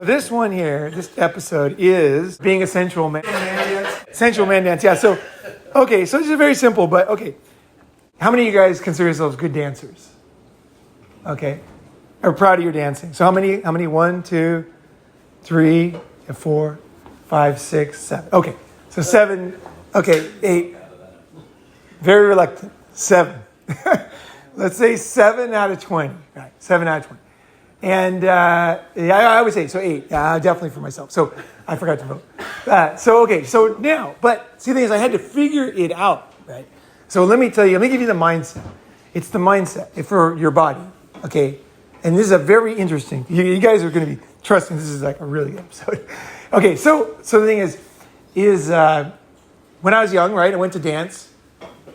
This one here, this episode is being a sensual man. Sensual man dance, yeah. So this is very simple, but okay. How many of you guys consider yourselves good dancers? Okay. Are proud of your dancing. So how many? 1, 2, 3, 4, 5, 6, 7. Okay. So 7, okay, 8. Very reluctant. 7. Let's say 7 out of 20. Right. 7 out of 20. And I would say, so 8, definitely for myself. So I forgot to vote. So now, but see the thing is I had to figure it out, right? So let me give you the mindset. It's the mindset for your body, okay? And this is a very interesting, you guys are going to be, trust me, this is like a really good episode. Okay, so the thing is when I was young, right, I went to dance,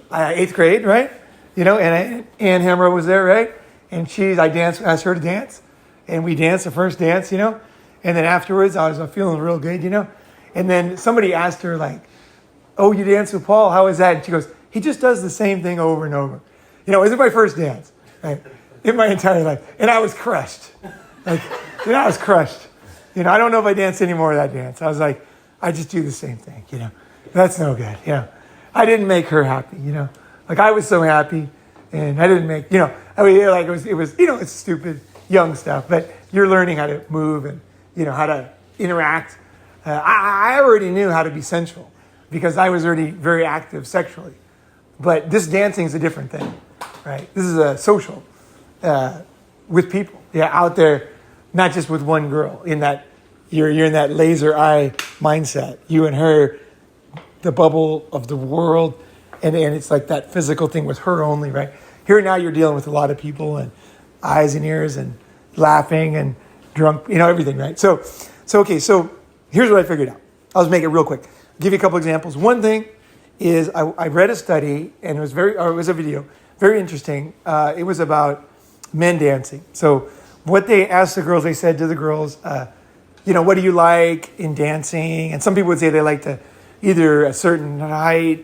8th grade, right? And Ann Hammer was there, right? And I asked her to dance. And we danced the first dance, and then afterwards I was feeling real good, And then somebody asked her like, "Oh, you danced with Paul? How was that?" And she goes, "He just does the same thing over and over." It was my first dance, right? In my entire life. And I was crushed. I was crushed. I don't know if I dance anymore of that dance. I was like, I just do the same thing, That's no good, I didn't make her happy, Like I was so happy and I didn't make, it was it's stupid. Young stuff, but you're learning how to move and how to interact. I already knew how to be sensual because I was already very active sexually, but this dancing is a different thing, right? This is a social with people, out there, not just with one girl. In that you're in that laser eye mindset. You and her, the bubble of the world, and it's like that physical thing with her only, right? Here now you're dealing with a lot of people and eyes and ears and laughing and drunk, everything, right? So here's what I figured out. I'll just make it real quick. I'll give you a couple examples. One thing is I read a study and it was a video, very interesting. It was about men dancing. So what they asked the girls, they said to the girls, what do you like in dancing? And some people would say they like to either a certain height,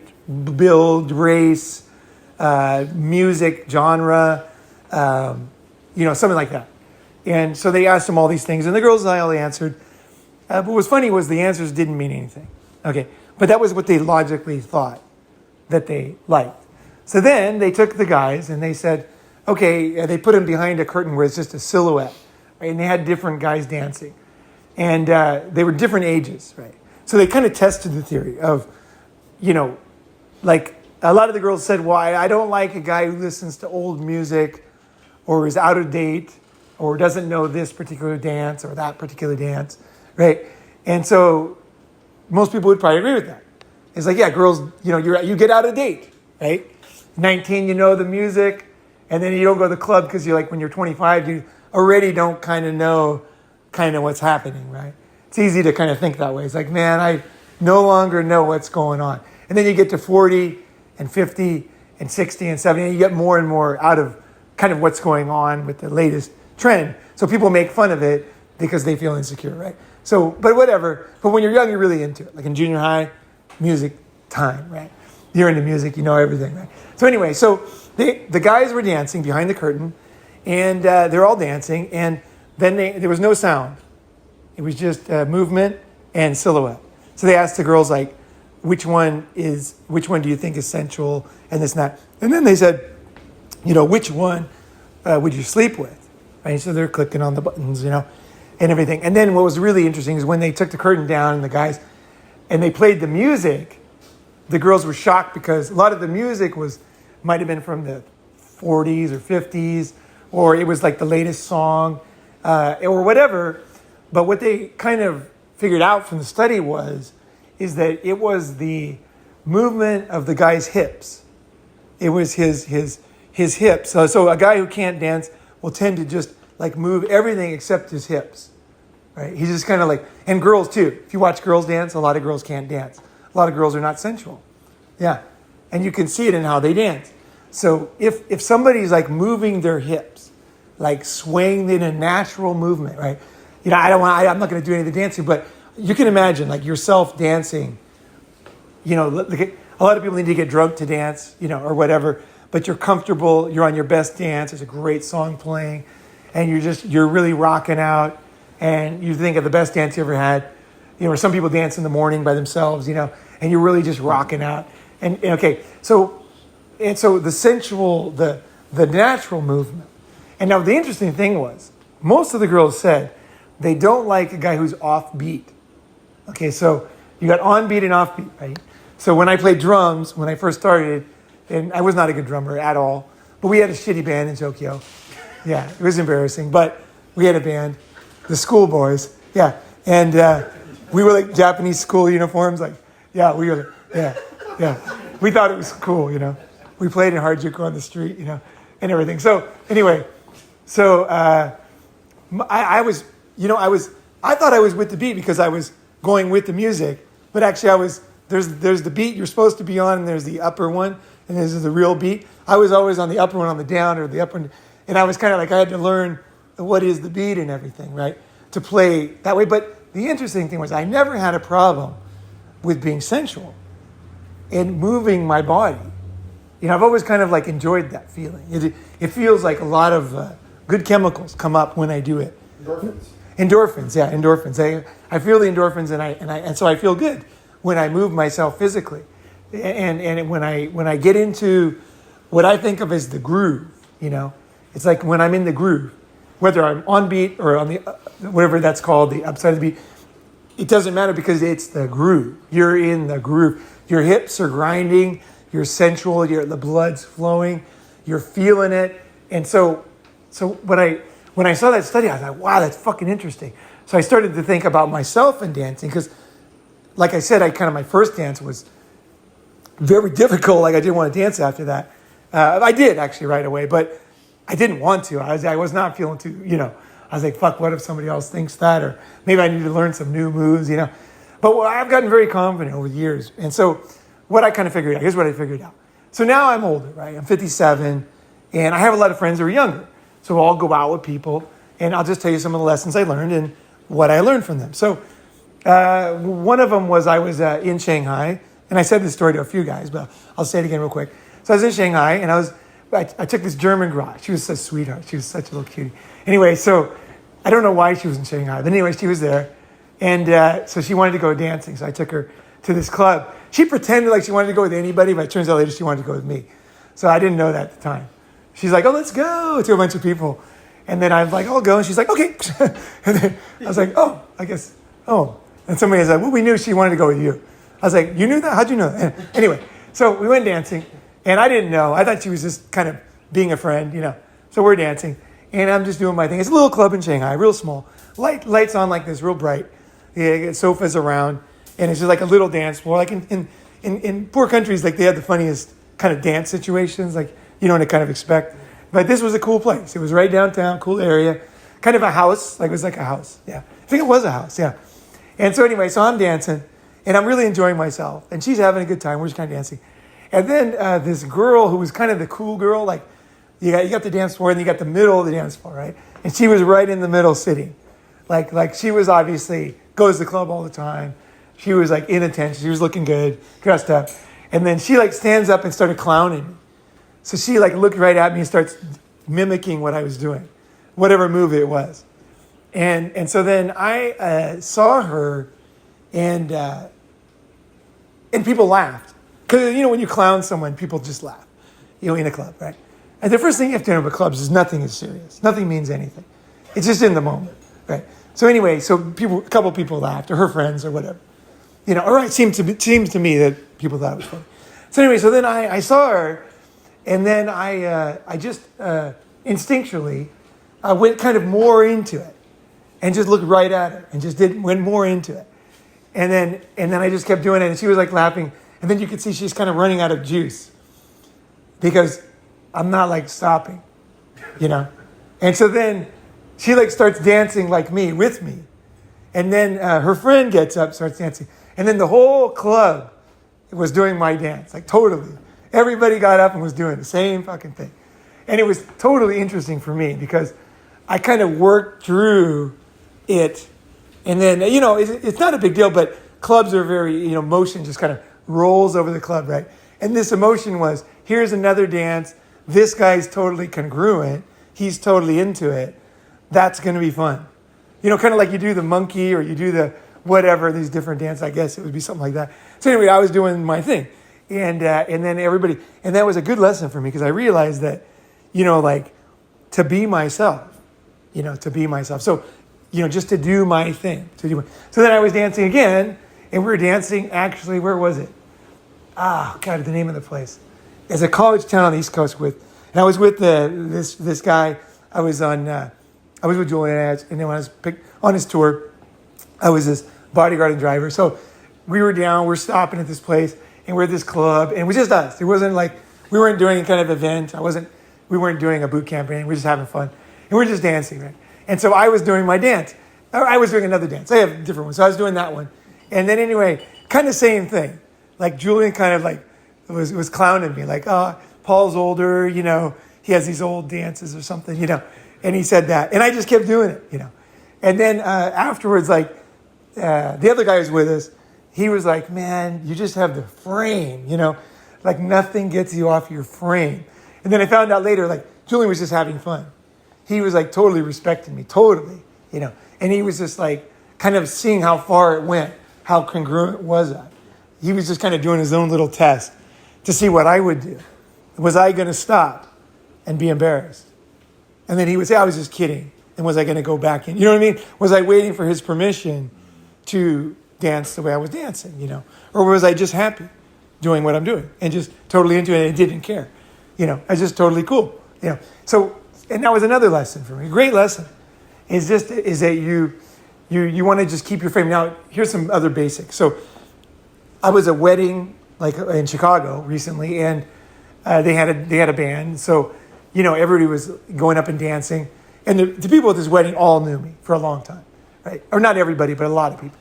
build, race, music, genre, something like that. And so they asked them all these things, and the girls all answered. But what was funny was the answers didn't mean anything. Okay, but that was what they logically thought that they liked. So then they took the guys and they said, okay, they put them behind a curtain where it's just a silhouette, right? And they had different guys dancing, and they were different ages, right? So they kind of tested the theory of, like a lot of the girls said, well, I don't like a guy who listens to old music, or is out of date, or doesn't know this particular dance or that particular dance, right? And so most people would probably agree with that. It's like, yeah, girls, you get out of date, right? 19, you know the music, and then you don't go to the club because you're like, when you're 25, you already don't kind of know what's happening, right? It's easy to kind of think that way. It's like, man, I no longer know what's going on. And then you get to 40 and 50 and 60 and 70, and you get more and more out of kind of what's going on with the latest trend. So people make fun of it because they feel insecure, right? So, but whatever. But when you're young, you're really into it. Like in junior high, music time, right? You're into music, you know everything, right? So anyway, so the guys were dancing behind the curtain, and they're all dancing, and then there was no sound. It was just movement and silhouette. So they asked the girls, like, which one do you think is sensual, and this and that. And then they said, which one would you sleep with? Right? So they're clicking on the buttons, and everything. And then what was really interesting is when they took the curtain down and the guys, and they played the music, the girls were shocked because a lot of the music might have been from the 40s or 50s, or it was like the latest song, or whatever. But what they kind of figured out from the study is that it was the movement of the guy's hips. It was his hips. So a guy who can't dance will tend to just like move everything except his hips, right? He's just kind of like, and girls too. If you watch girls dance, a lot of girls can't dance. A lot of girls are not sensual. Yeah. And you can see it in how they dance. So if somebody's like moving their hips, like swaying in a natural movement, right? I'm not going to do any of the dancing, but you can imagine like yourself dancing, a lot of people need to get drunk to dance, or whatever, but you're comfortable, you're on your best dance, there's a great song playing, and you're really rocking out, and you think of the best dance you ever had, or some people dance in the morning by themselves, and you're really just rocking out. And okay, so the sensual, the natural movement. And now the interesting thing was, most of the girls said they don't like a guy who's offbeat. Okay, so you got on beat and off beat, right? So when I played drums, when I first started, and I was not a good drummer at all, but we had a shitty band in Tokyo. Yeah, it was embarrassing, but we had a band, the schoolboys. Yeah, and we were like Japanese school uniforms, like, yeah, we were, yeah. We thought it was cool, We played in Harajuku on the street, and everything. So anyway, I thought I was with the beat because I was going with the music, but actually there's the beat you're supposed to be on, and there's the upper one, and this is the real beat. I was always on the upper one, on the down, or the upper one, and I was kind of like, I had to learn what is the beat and everything, right, to play that way. But the interesting thing was I never had a problem with being sensual and moving my body. I've always kind of like enjoyed that feeling. It feels like a lot of good chemicals come up when I do it. Endorphins, yeah, endorphins. I feel the endorphins, and so I feel good when I move myself physically, and when I get into what I think of as the groove. It's like when I'm in the groove, whether I'm on beat or on the whatever that's called, the upside of the beat. It doesn't matter because it's the groove. You're in the groove. Your hips are grinding. You're sensual. The blood's flowing. You're feeling it, and so when I saw that study, I was like, wow, that's fucking interesting. So I started to think about myself and dancing because, like I said, my first dance was very difficult. Like I didn't want to dance after that. I did actually right away, but I didn't want to. I was not feeling too, I was like, fuck, what if somebody else thinks that? Or maybe I need to learn some new moves, But I've gotten very confident over the years. And so what I kind of figured out, here's what I figured out. So now I'm older, right? I'm 57, and I have a lot of friends who are younger. So I'll go out with people, and I'll just tell you some of the lessons I learned and what I learned from them. So one of them was I was in Shanghai, and I said this story to a few guys, but I'll say it again real quick. So I was in Shanghai, and I took this German girl. She was such a sweetheart. She was such a little cutie. Anyway, so I don't know why she was in Shanghai, but anyway, she was there, and so she wanted to go dancing. So I took her to this club. She pretended like she wanted to go with anybody, but it turns out later she wanted to go with me. So I didn't know that at the time. She's like, oh, let's go, to a bunch of people. And then I'm like, I'll go. And she's like, okay. And then I was like, oh, I guess, oh. And somebody was like, well, we knew she wanted to go with you. I was like, you knew that? How'd you know that? Anyway, so we went dancing. And I didn't know. I thought she was just kind of being a friend, So we're dancing. And I'm just doing my thing. It's a little club in Shanghai, real small. Lights on like this, real bright. Yeah, sofas around. And it's just like a little dance floor. Like in poor countries, like they have the funniest kind of dance situations. Like, you don't kind of expect. But this was a cool place. It was right downtown, cool area. Kind of a house. Like it was like a house. Yeah. I think it was a house. Yeah. And so anyway, so I'm dancing. And I'm really enjoying myself. And she's having a good time. We're just kind of dancing. And then this girl who was kind of the cool girl, like you got the dance floor and you got the middle of the dance floor, right? And she was right in the middle sitting. Like she was obviously, goes to the club all the time. She was like in attention. She was looking good, dressed up. And then she like stands up and started clowning me. So she like looked right at me and starts mimicking what I was doing, whatever move it was. And so then I saw her and people laughed. Because, when you clown someone, people just laugh, in a club, right? And the first thing you have to know about clubs is nothing is serious. Nothing means anything. It's just in the moment, right? So anyway, a couple people laughed, or her friends, or whatever. Or it seems to me that people thought it was funny. So anyway, so then I saw her, and then I just instinctually went kind of more into it, and just looked right at her, and just went more into it. And then I just kept doing it, and she was like laughing. And then you could see she's kind of running out of juice because I'm not like stopping, And so then she like starts dancing like me, with me. And then her friend gets up, starts dancing. And then the whole club was doing my dance, like totally. Everybody got up and was doing the same fucking thing. And it was totally interesting for me because I kind of worked through it. And then, it's not a big deal, but clubs are very, motion just kind of rolls over the club, right? And this emotion was, here's another dance. This guy's totally congruent. He's totally into it. That's going to be fun. kind of like you do the monkey or you do the whatever, these different dances. I guess it would be something like that. So anyway, I was doing my thing. And then everybody, and that was a good lesson for me because I realized that, like to be myself, to be myself. So, just to do my thing. So then I was dancing again, and we were dancing actually, where was it? God, the name of the place. It's a college town on the East Coast and I was with this guy. I was with Julian Edge, and then when I was picked on his tour, I was his bodyguard and driver. So we're stopping at this place, and we're at this club, and it was just us. It wasn't like, we weren't doing any kind of event. We weren't doing a boot camp or anything. We were just having fun. And we're just dancing, right? And so I was doing my dance. I was doing another dance. I have different ones. So I was doing that one. And then anyway, kind of same thing. Like Julian kind of like was clowning me. Like, Paul's older, he has these old dances or something, And he said that. And I just kept doing it, And then afterwards, like, the other guy was with us. He was like, man, you just have the frame, like nothing gets you off your frame. And then I found out later, like Julian was just having fun. He was like totally respecting me, totally, and he was just like kind of seeing how far it went, how congruent was I. He was just kind of doing his own little test to see what I would do. Was I going to stop and be embarrassed? And then he would say, I was just kidding. And was I going to go back in? You know what I mean? Was I waiting for his permission to dance the way I was dancing, Or was I just happy doing what I'm doing and just totally into it and didn't care? I was just totally cool, So, and that was another lesson for me. A great lesson is that you want to just keep your frame. Now, here's some other basics. So I was at a wedding like in Chicago recently, and they had a band. So, everybody was going up and dancing. And the people at this wedding all knew me for a long time, right? Or not everybody, but a lot of people.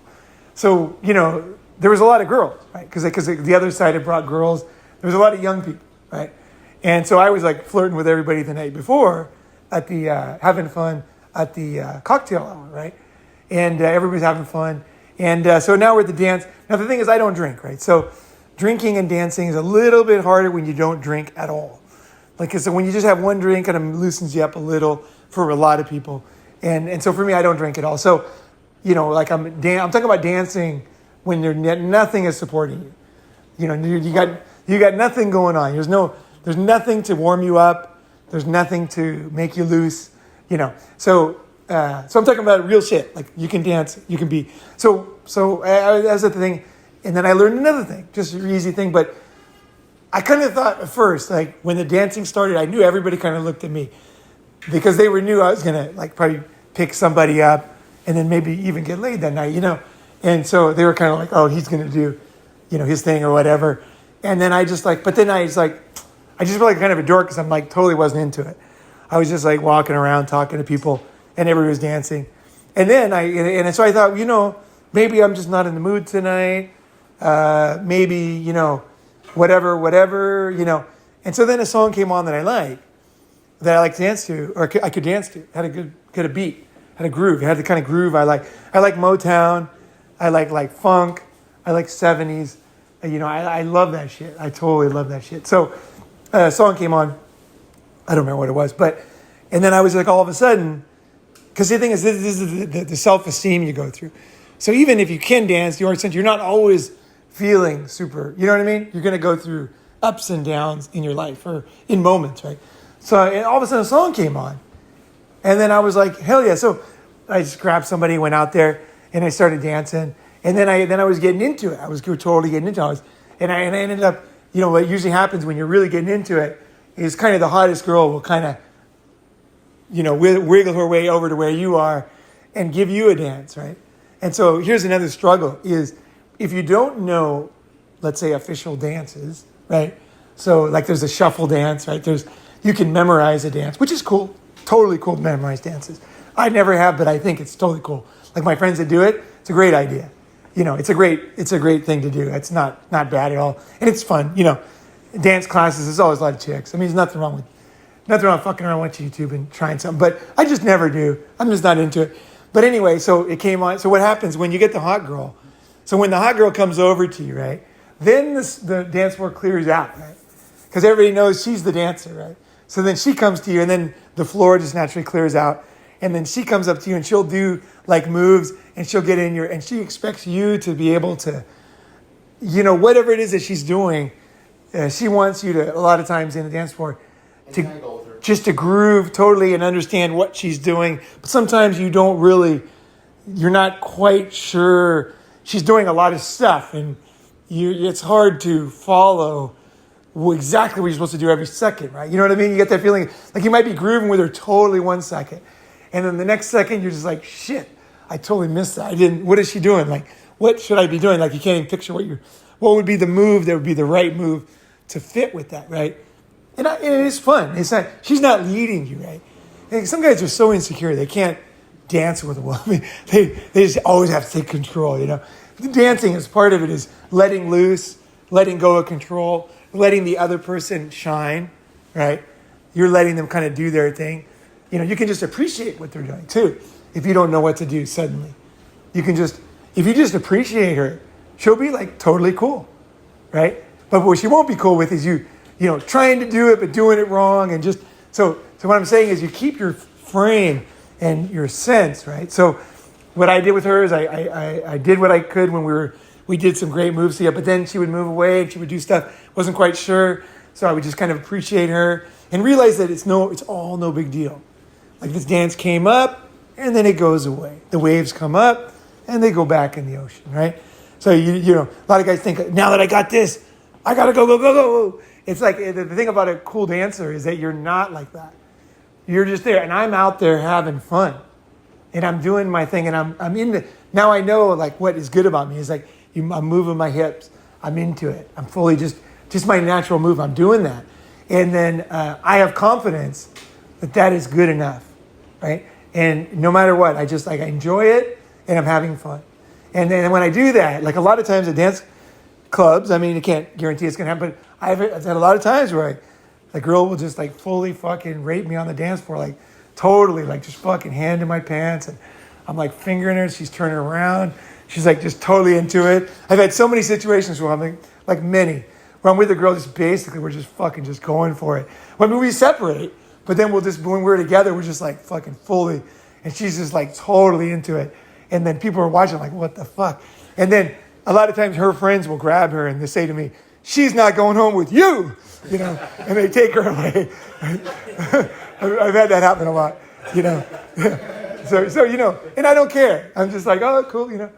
So, there was a lot of girls, right? Because the other side had brought girls. There was a lot of young people, right? And so I was like flirting with everybody the night before at the, having fun at the cocktail hour, right? And everybody's having fun. And so now we're at the dance. Now the thing is, I don't drink, right? So drinking and dancing is a little bit harder when you don't drink at all. Like, so when you just have one drink, kind of loosens you up a little for a lot of people. And so for me, I don't drink at all. So, like I'm talking about dancing when nothing is supporting you. You got nothing going on. There's nothing to warm you up. There's nothing to make you loose. So I'm talking about real shit. Like you can dance, you can be. So that's the thing. And then I learned another thing, just an easy thing. But I kind of thought at first, like when the dancing started, I knew everybody kind of looked at me because they knew I was gonna like probably pick somebody up and then maybe even get laid that night, And so they were kind of like, oh, he's gonna do, his thing or whatever. And then I just like, but then I just felt like kind of a dork because I'm like totally wasn't into it. I was just like walking around talking to people and everybody was dancing. And then so I thought, maybe I'm just not in the mood tonight. Maybe, whatever, And so then a song came on that I like to dance to, or I could dance to. Had a beat, had a groove. It had the kind of groove I like. I like Motown. I like funk. I like 70s. I love that shit. I totally love that shit. So a song came on. I don't remember what it was, and then I was like, all of a sudden, because the thing is, this is the self-esteem you go through. So even if you can dance, you're not always feeling super, you know what I mean? You're going to go through ups and downs in your life or in moments, right? So and all of a sudden a song came on. And then I was like, hell yeah. So I just grabbed somebody, went out there, and I started dancing. And then I was getting into it. I was totally getting into it. And I ended up, what usually happens when you're really getting into it is kind of the hottest girl will kind of, wiggle her way over to where you are and give you a dance, right? And so here's another struggle is if you don't know, let's say, official dances, right? So like there's a shuffle dance, right? You can memorize a dance, which is cool. Totally cool to memorize dances. I never have, but I think it's totally cool. Like my friends that do it, it's a great idea. It's a great thing to do. It's not bad at all. And it's fun, Dance classes, there's always a lot of chicks. I mean, there's nothing wrong fucking around with YouTube and trying something, but I just never do. I'm just not into it. But anyway, so it came on. So what happens when you get the hot girl? So when the hot girl comes over to you, right? Then the dance floor clears out, right? Because everybody knows she's the dancer, right? So then she comes to you, and then the floor just naturally clears out. And then she comes up to you and she'll do like moves and she'll get in and she expects you to be able to, whatever it is that she's doing, she wants you to, a lot of times in the dance floor, to groove totally and understand what she's doing. But sometimes you're not quite sure. She's doing a lot of stuff and it's hard to follow exactly what you're supposed to do every second, right? You know what I mean? You get that feeling like you might be grooving with her totally 1 second. And then the next second you're just like, shit, I totally missed that. What is she doing? Like, what should I be doing? Like, you can't even picture what would be the move that would be the right move to fit with that, right? And it is fun. She's not leading you, right? And some guys are so insecure, they can't dance with a woman. They just always have to take control, The dancing is part of it, is letting loose, letting go of control, letting the other person shine, right? You're letting them kind of do their thing. You can just appreciate what they're doing too. If you don't know what to do suddenly, if you just appreciate her, she'll be like totally cool, right? But what she won't be cool with is you trying to do it, but doing it wrong. And so what I'm saying is you keep your frame and your sense, right? So what I did with her is I did what I could when we did some great moves together, but then she would move away and she would do stuff, wasn't quite sure. So I would just kind of appreciate her and realize that it's all no big deal. Like, this dance came up and then it goes away. The waves come up and they go back in the ocean, right? So, a lot of guys think, now that I got this, I got to go. It's like, the thing about a cool dancer is that you're not like that. You're just there. And I'm out there having fun. And I'm doing my thing. And I'm in now I know, like, what is good about me is like, I'm moving my hips. I'm into it. I'm fully just my natural move. I'm doing that. And then I have confidence that is good enough, right? And no matter what, I enjoy it and I'm having fun. And then when I do that, like a lot of times at dance clubs, I mean, you can't guarantee it's going to happen, but I've had a lot of times where the girl will just like fully fucking rape me on the dance floor, like totally, like just fucking hand in my pants. And I'm like fingering her, she's turning around. She's like just totally into it. I've had so many situations where I'm like many, where I'm with a girl, just basically we're just fucking just going for it. When we separate, but then when we're together, we're just like fucking fully, and she's just like totally into it. And then people are watching like, what the fuck? And then a lot of times her friends will grab her and they say to me, she's not going home with you, and they take her away. I've had that happen a lot, So, and I don't care. I'm just like, oh, cool,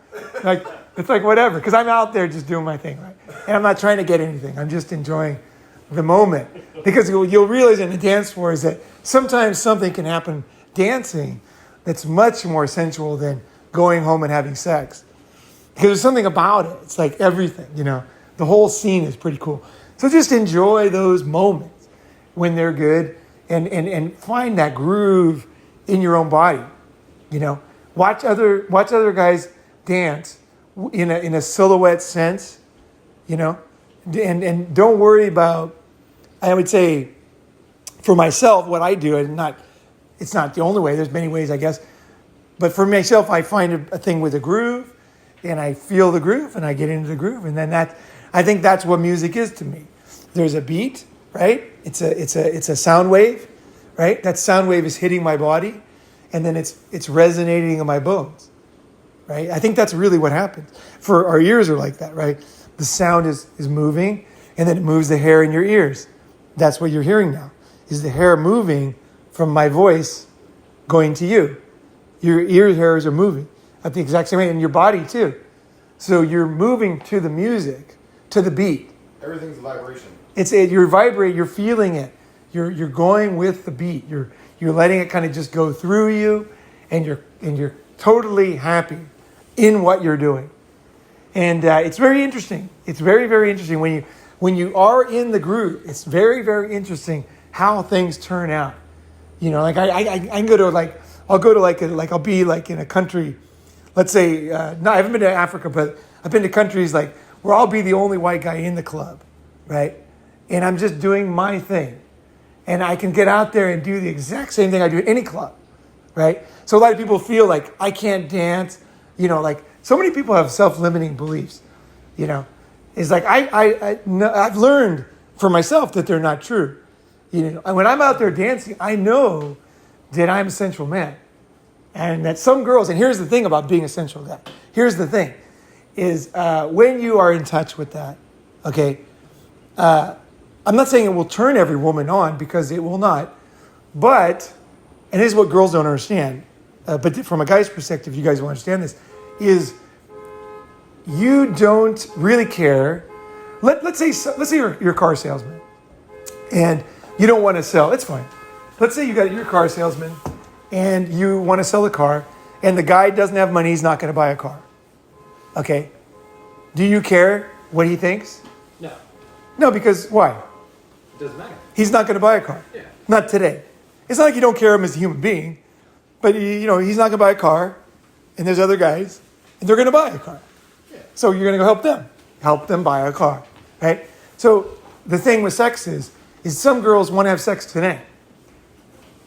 like, it's like whatever, because I'm out there just doing my thing, right? And I'm not trying to get anything. I'm just enjoying the moment. Because you'll realize in the dance floor is that sometimes something can happen dancing that's much more sensual than going home and having sex. Because there's something about it. It's like everything, The whole scene is pretty cool. So just enjoy those moments when they're good and find that groove in your own body. Watch other guys dance in a silhouette sense, and don't worry about, I would say, for myself, what I do, it's not the only way. There's many ways, I guess. But for myself, I find a thing with a groove, and I feel the groove, and I get into the groove, and then I think that's what music is to me. There's a beat, right? It's a sound wave, right? That sound wave is hitting my body, and then it's resonating in my bones, right? I think that's really what happens. For our ears are like that, right? The sound is moving, and then it moves the hair in your ears. That's what you're hearing now, is the hair moving from my voice going to you. Your ear hairs are moving at the exact same way, and your body too. So you're moving to the music, to the beat. Everything's a vibration. You're vibrating, you're feeling it. You're going with the beat. You're letting it kind of just go through you, and you're totally happy in what you're doing. And it's very interesting. It's very, very interesting when you are in the groove. It's very, very interesting how things turn out. Like I can go to I'll be like in a country, let's say, no, I haven't been to Africa, but I've been to countries like where I'll be the only white guy in the club, right? And I'm just doing my thing. And I can get out there and do the exact same thing I do at any club, right? So a lot of people feel like I can't dance, like so many people have self-limiting beliefs, It's like I've learned for myself that they're not true. When I'm out there dancing, I know that I'm a sensual man. And that some girls, and here's the thing about being a sensual guy. Here's the thing, is when you are in touch with that, okay, I'm not saying it will turn every woman on, because it will not. But, and this is what girls don't understand, but from a guy's perspective, you guys will understand this, is you don't really care. Let's say you're a car salesman and you don't want to sell. It's fine. Let's say you're a car salesman and you want to sell a car, and the guy doesn't have money. He's not going to buy a car. Okay. Do you care what he thinks? No. No, because why? It doesn't matter. He's not going to buy a car. Yeah. Not today. It's not like you don't care him as a human being, but he's not going to buy a car, and there's other guys, and they're going to buy a car. Yeah. So you're going to go help them buy a car, right? So the thing with sex is some girls want to have sex today.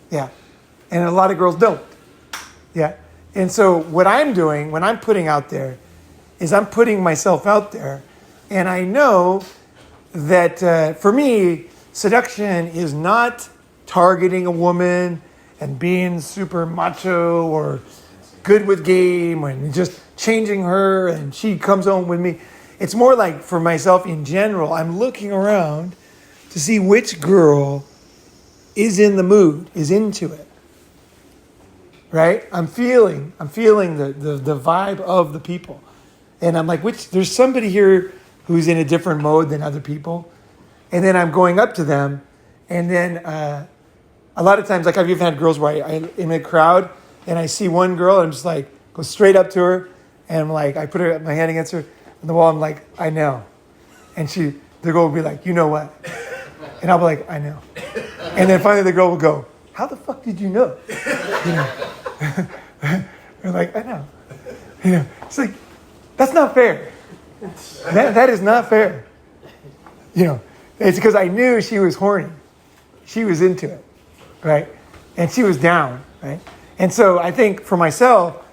Yeah. And a lot of girls don't. Yeah. And so what I'm doing when I'm putting out there is I'm putting myself out there, and I know that for me, seduction is not targeting a woman and being super macho or good with game and just changing her and she comes home with me. It's more like, for myself in general, I'm looking around to see which girl is in the mood, is into it. Right? I'm feeling the vibe of the people. And I'm like, there's somebody here who's in a different mode than other people. And then I'm going up to them. And then a lot of times, like I've even had girls where I'm in a crowd and I see one girl and I'm just like, go straight up to her. And I'm like, I put my hand against her on the wall. I'm like, I know. And the girl will be like, you know what? And I'll be like, I know. And then finally the girl will go, how the fuck did you know? They're like, I know. It's like, that's not fair. That is not fair. It's because I knew she was horny. She was into it, right? And she was down, right? And so I think for myself,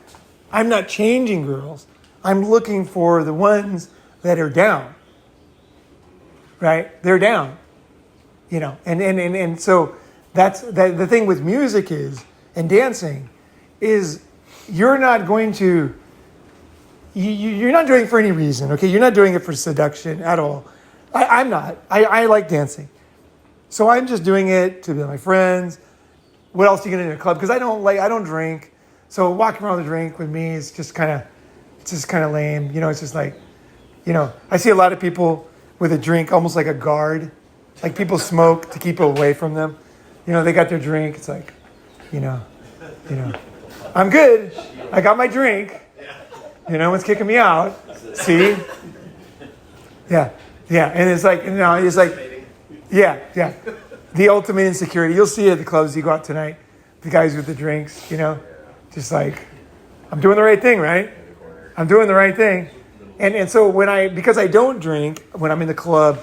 I'm not changing girls. I'm looking for the ones that are down, right? They're down, And so the thing with music and dancing is you're not going to, you're not doing it for any reason, okay? You're not doing it for seduction at all. I'm not. I like dancing. So I'm just doing it to be with my friends. What else are you going to do in a club? Because I don't drink. So walking around with a drink with me is just kind of lame. It's just like, I see a lot of people with a drink almost like a guard. Like people smoke to keep away from them. They got their drink. It's like, I'm good. I got my drink. No one's kicking me out. See? Yeah. And it's like, yeah. The ultimate insecurity. You'll see it at the clubs you go out tonight. The guys with the drinks, just like, I'm doing the right thing, right? I'm doing the right thing. And so because I don't drink when I'm in the club,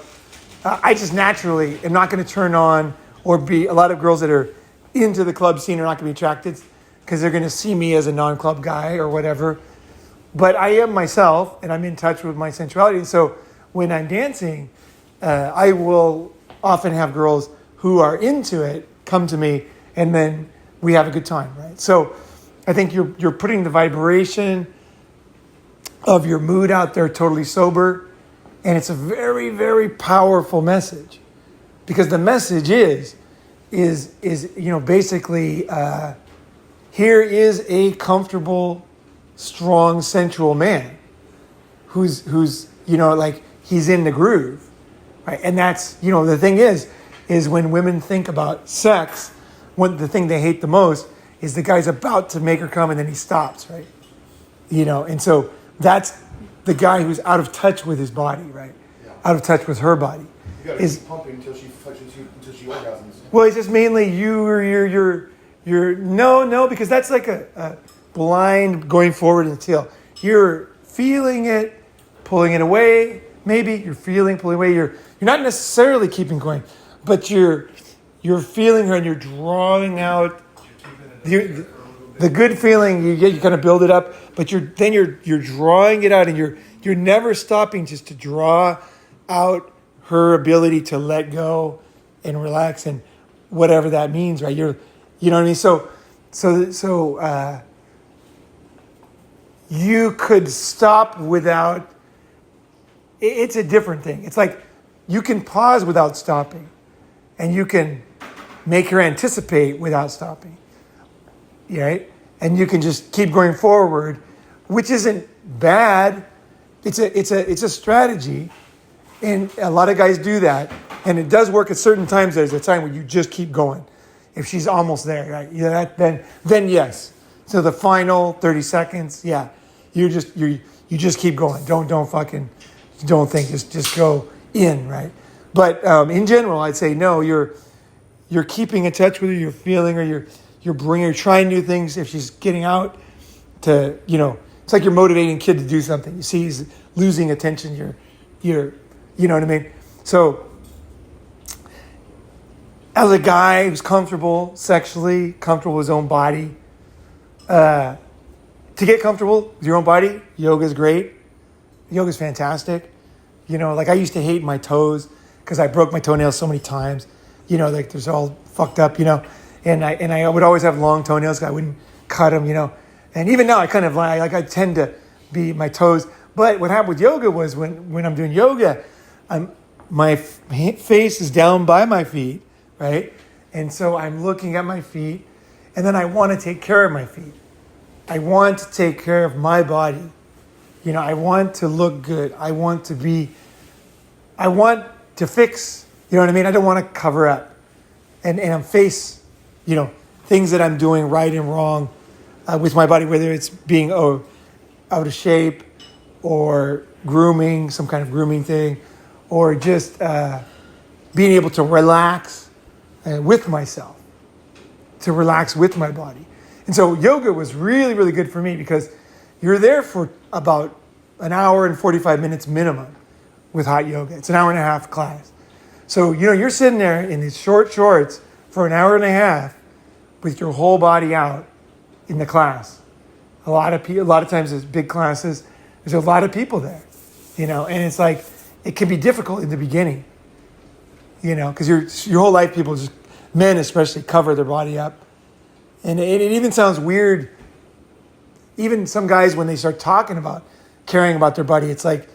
I just naturally am not going to turn on or be, a lot of girls that are into the club scene are not going to be attracted because they're going to see me as a non-club guy or whatever. But I am myself and I'm in touch with my sensuality. And so when I'm dancing, I will often have girls who are into it come to me and then we have a good time, right? So I think you're putting the vibration of your mood out there totally sober. And it's a very, very powerful message because the message is basically here is a comfortable, strong, sensual man who's like he's in the groove, right? And that's, the thing is when women think about sex, the thing they hate the most is the guy's about to make her come and then he stops, right? And so that's the guy who's out of touch with his body, right? Yeah. Out of touch with her body. You gotta keep pumping until she orgasms. Well, it's just mainly you're no, because that's like a blind going forward until you're feeling it, pulling it away. Maybe you're feeling, pulling away. You're not necessarily keeping going, but you're feeling her and you're drawing out the good feeling you get. You kind of build it up, but you're drawing it out, and you're never stopping just to draw out her ability to let go and relax and whatever that means, right? You know what I mean? So you could stop without, it's a different thing. It's like you can pause without stopping, and you can make her anticipate without stopping, right? And you can just keep going forward, which isn't bad. It's a strategy, and a lot of guys do that, and it does work at certain times. There's a time where you just keep going. If she's almost there, right? Yeah, then yes. So the final 30 seconds, yeah, you just keep going. Don't think. Just go in, right? But in general, I'd say no. You're keeping in touch with her. You're feeling her. You're trying new things. If she's getting out to, it's like you're motivating a kid to do something. You see he's losing attention. You know what I mean? So as a guy who's comfortable sexually, comfortable with his own body, to get comfortable with your own body, yoga is great. Yoga's fantastic. Like I used to hate my toes because I broke my toenails so many times. Like they're all fucked up, and I would always have long toenails. I wouldn't cut them, And even now I kind of I tend to be my toes. But what happened with yoga was when I'm doing yoga, my face is down by my feet, right? And so I'm looking at my feet, and then I want to take care of my feet. I want to take care of my body. I want to look good. I want to fix, you know what I mean? I don't want to cover up and face, things that I'm doing right and wrong with my body, whether it's being out of shape or grooming, some kind of grooming thing, or just being able to relax with myself, to relax with my body. And so yoga was really, really good for me because you're there for about an hour and 45 minutes minimum with hot yoga. It's an hour and a half class. So, you're sitting there in these short shorts for an hour and a half with your whole body out in the class. A lot of times there's big classes. There's a lot of people there, and it's like, it can be difficult in the beginning, because your whole life people just, men especially, cover their body up. And it even sounds weird. Even some guys, when they start talking about caring about their body, it's like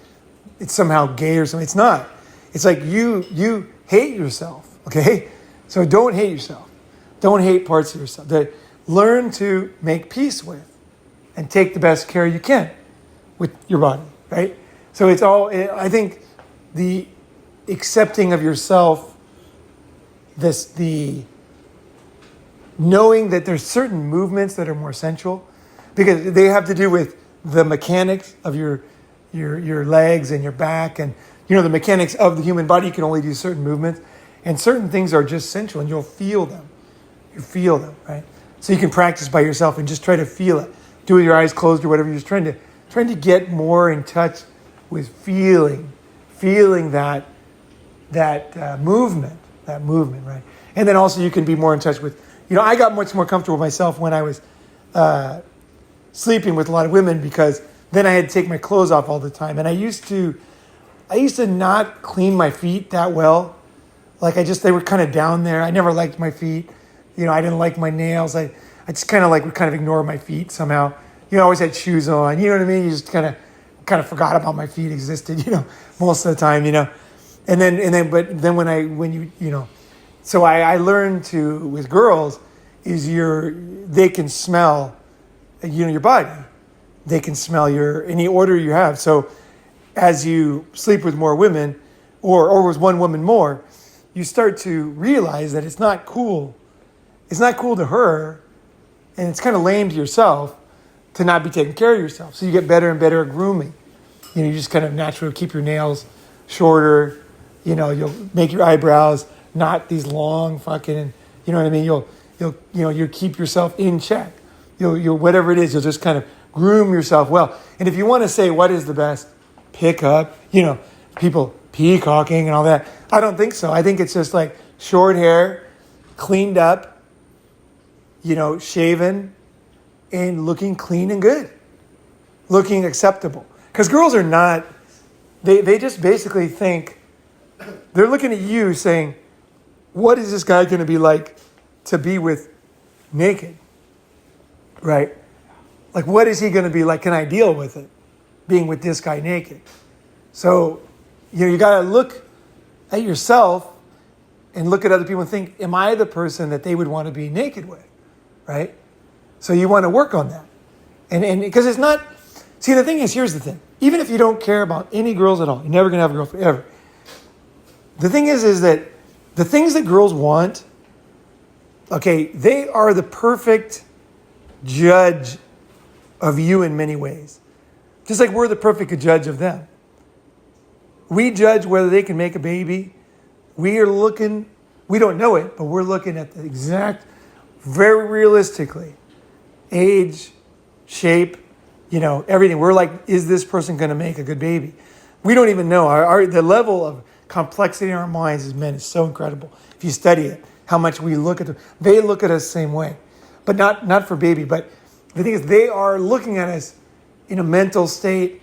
it's somehow gay or something. It's not. It's like you hate yourself, okay? So don't hate yourself. Don't hate parts of yourself. Learn to make peace with and take the best care you can with your body, right? So I think the accepting of yourself, the knowing that there's certain movements that are more sensual because they have to do with the mechanics of your legs and your back, and the mechanics of the human body. You can only do certain movements, and certain things are just sensual, and you'll feel them. You feel them, right? So you can practice by yourself and just try to feel it. Do it with your eyes closed or whatever. You're just trying to get more in touch with feeling that movement, right? And then also you can be more in touch with. I got much more comfortable with myself when I was sleeping with a lot of women because then I had to take my clothes off all the time. And I used to not clean my feet that well. Like they were kind of down there. I never liked my feet. I didn't like my nails. I just kind of would ignore my feet somehow. I always had shoes on. You know what I mean? You just kind of forgot about my feet existed, most of the time, but then when you so I learned to, with girls, is they can smell, your body. They can smell any odor you have. So as you sleep with more women or with one woman more, you start to realize that it's not cool. It's not cool to her, and it's kind of lame to yourself to not be taking care of yourself. So you get better and better at grooming. You just kind of naturally keep your nails shorter. You'll make your eyebrows not these long fucking, you know what I mean? You'll keep yourself in check. You'll whatever it is, you'll just kind of groom yourself well. And if you want to say what is the best pickup, people peacocking and all that, I don't think so. I think it's just like short hair, cleaned up, shaven, and looking clean and good, looking acceptable. Because girls are not, they just basically think, they're looking at you saying, what is this guy going to be like to be with naked, right? Like, what is he going to be like? Can I deal with it? Being with this guy naked. So, you got to look at yourself and look at other people and think, am I the person that they would want to be naked with? Right? So you want to work on that. And because it's not, see, the thing is, here's the thing. Even if you don't care about any girls at all, you're never going to have a girlfriend, ever. The thing is that the things that girls want, okay, they are the perfect judge of you in many ways. Just like we're the perfect judge of them. We judge whether they can make a baby. We are looking, we don't know it, but we're looking at the exact, very realistically, age, shape, everything. We're like, is this person going to make a good baby? We don't even know. The level of complexity in our minds as men is so incredible. If you study it, how much we look at them. They look at us the same way. But not for baby. But the thing is, they are looking at us in a mental state,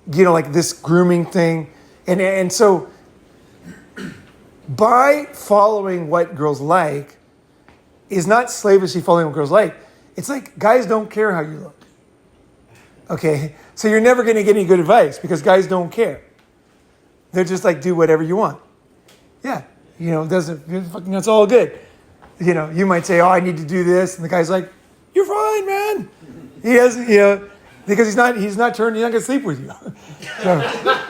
like this grooming thing. And so by following what girls like is not slavishly following what girls like. It's like guys don't care how you look. Okay? So you're never going to get any good advice because guys don't care. They're just like, do whatever you want. Yeah. That's all good. You might say, oh, I need to do this. And the guy's like, you're fine, man. He doesn't, because he's not going to sleep with you. So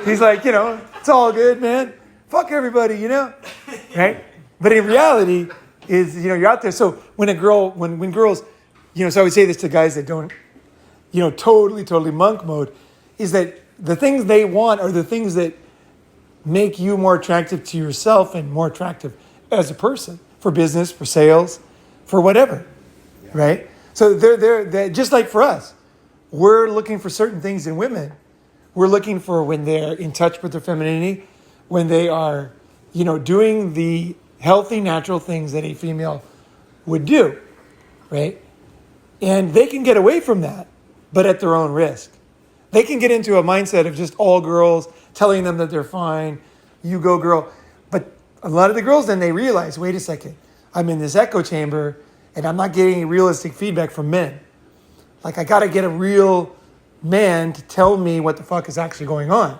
he's like, it's all good, man. Fuck everybody, right? But in reality is, you're out there. So when girls, so I would say this to guys that don't, totally monk mode, is that the things they want are the things that make you more attractive to yourself and more attractive as a person, for business, for sales, for whatever, right? So they're just like for us. We're looking for certain things in women. We're looking for when they're in touch with their femininity, when they are, doing the healthy, natural things that a female would do, right? And they can get away from that, but at their own risk. They can get into a mindset of just all girls, telling them that they're fine, you go girl. But a lot of the girls then they realize, wait a second, I'm in this echo chamber and I'm not getting any realistic feedback from men. Like I got to get a real man to tell me what the fuck is actually going on.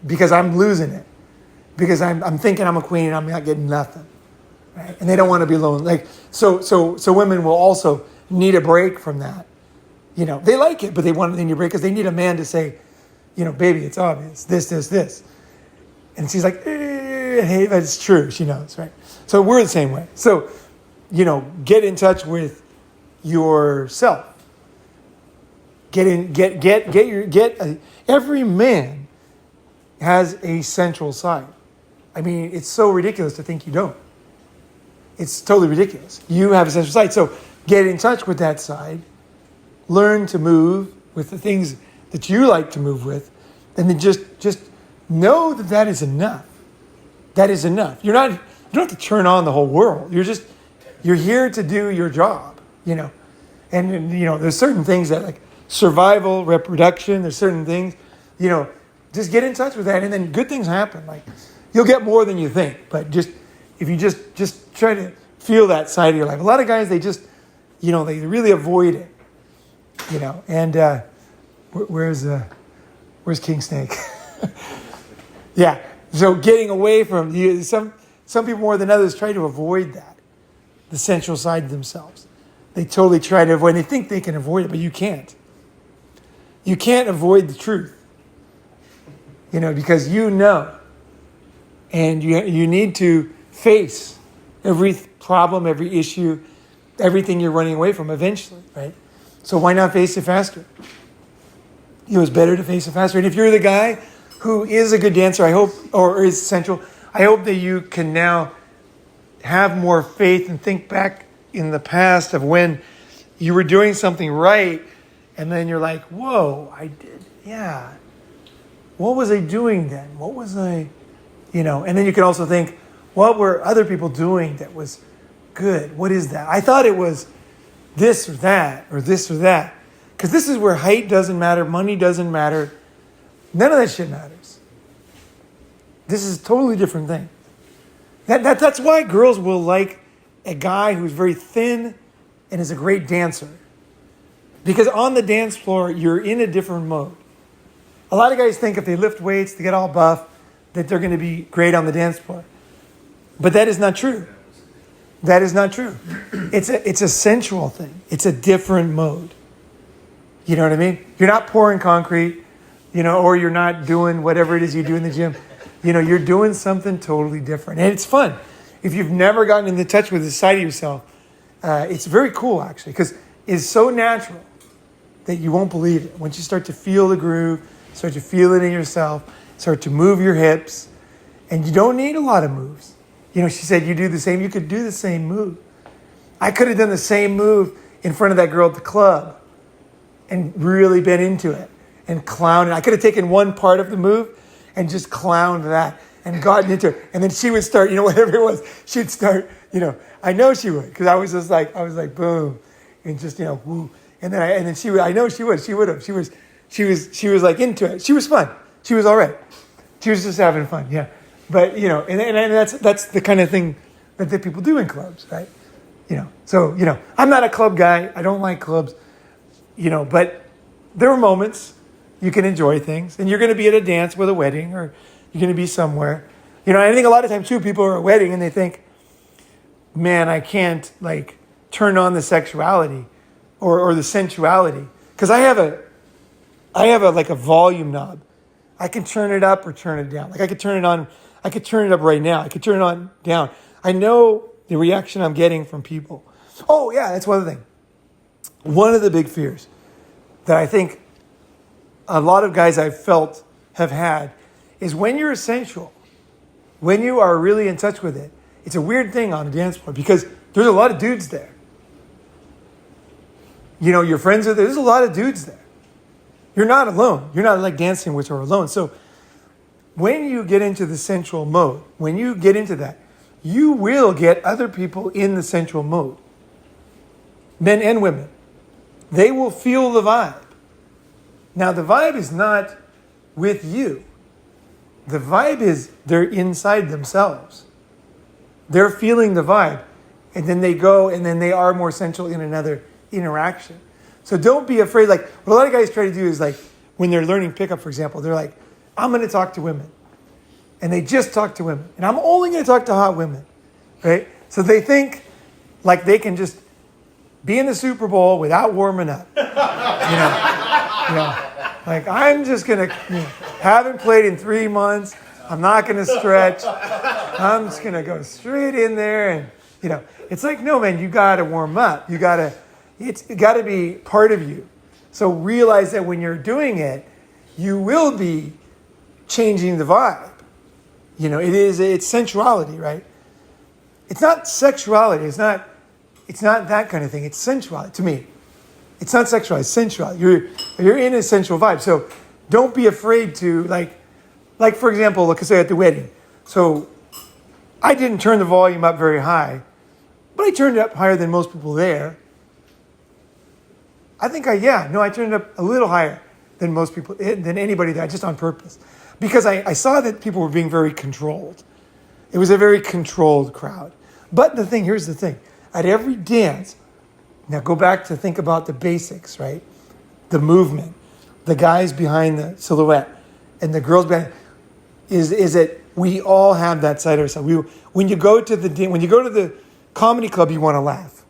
Because I'm losing it. Because I'm thinking I'm a queen and I'm not getting nothing. Right? And they don't want to be alone. Like so women will also need a break from that. They like it, but they need a break because they need a man to say, baby, it's obvious. This. And she's like, hey, that's true. She knows, right? So we're the same way. So, get in touch with yourself. Every man has a sensual side. I mean, it's so ridiculous to think you don't. It's totally ridiculous. You have a sensual side. So get in touch with that side. Learn to move with the things that you like to move with. And then just know that is enough. That is enough. You don't have to turn on the whole world. You're here to do your job, And there's certain things that like survival, reproduction, there's certain things, just get in touch with that and then good things happen. Like you'll get more than you think, but if you just try to feel that side of your life. A lot of guys, they just, they really avoid it, and where's King Snake? Yeah. So getting away from some people more than others try to avoid that, the sensual side of themselves. They totally try to avoid. They think they can avoid it, but you can't. You can't avoid the truth, because and you need to face every problem, every issue, everything you're running away from eventually, right? So why not face it faster? It's better to face it faster. And if you're the guy who is a good dancer, I hope, or is sensual, I hope that you can now have more faith and think back in the past of when you were doing something right, and then you're like, whoa, I did, yeah. What was I doing then? What was I, and then you can also think, what were other people doing that was good? What is that? I thought it was this or that, or this or that. Because this is where height doesn't matter, money doesn't matter. None of that shit matters. This is a totally different thing. That's why girls will like a guy who's very thin and is a great dancer. Because on the dance floor, you're in a different mode. A lot of guys think if they lift weights, they get all buff, that they're going to be great on the dance floor. But that is not true. That is not true. It's a sensual thing. It's a different mode. You know what I mean? You're not pouring concrete, or you're not doing whatever it is you do in the gym. You're doing something totally different. And it's fun. If you've never gotten into touch with this side of yourself, it's very cool, actually, because it's so natural that you won't believe it. Once you start to feel the groove, start to feel it in yourself, start to move your hips, and you don't need a lot of moves. She said you could do the same move. I could have done the same move in front of that girl at the club and really been into it and clowned it. I could have taken one part of the move and just clowned that and gotten into it. And then she would start, whatever it was, she'd start, I know she would, because I was like, boom, and just, woo. And then she would, I know she would have. She was like into it. She was fun. She was all right. She was just having fun, yeah. But, and that's the kind of thing that people do in clubs, right? So, I'm not a club guy. I don't like clubs, but there are moments you can enjoy things. And you're going to be at a dance with a wedding, or you're going to be somewhere. I think a lot of times, too, people are at a wedding and they think, man, I can't, turn on the sexuality or the sensuality. Because I have a volume knob. I can turn it up or turn it down. I could turn it on. I could turn it up right now. I could turn it on down. I know the reaction I'm getting from people. Oh, yeah, that's one other thing. One of the big fears that I think a lot of guys I've felt have had is when you're sensual, when you are really in touch with it, it's a weird thing on a dance floor because there's a lot of dudes there. Your friends are there. There's a lot of dudes there. You're not alone. You're not dancing with or alone. So when you get into the sensual mode, when you get into that, you will get other people in the sensual mode. Men and women. They will feel the vibe. Now, the vibe is not with you. The vibe is they're inside themselves. They're feeling the vibe. And then they go and then they are more sensual in another interaction. So don't be afraid. What a lot of guys try to do is when they're learning pickup, for example, they're like, I'm going to talk to women. And they just talk to women. And I'm only going to talk to hot women. Right? So they think they can just be in the Super Bowl without warming up. I'm just going to, haven't played in 3 months. I'm not going to stretch. I'm just going to go straight in there. And, it's no, man, you got to warm up. It's got to be part of you. So realize that when you're doing it, you will be changing the vibe. It's sensuality, right? It's not sexuality. It's not that kind of thing. It's sensuality to me. It's not sexuality. It's sensuality. You're in a sensual vibe. So don't be afraid to for example, like I say at the wedding. So I didn't turn the volume up very high, but I turned it up higher than most people there. I turned it up a little higher than most people, than anybody there, just on purpose. Because I saw that people were being very controlled. It was a very controlled crowd. But here's the thing. At every dance, now go back to think about the basics, right? The movement, the guys behind the silhouette, and the girls behind, is that we all have that side of ourselves. When you go to the comedy club, you want to laugh,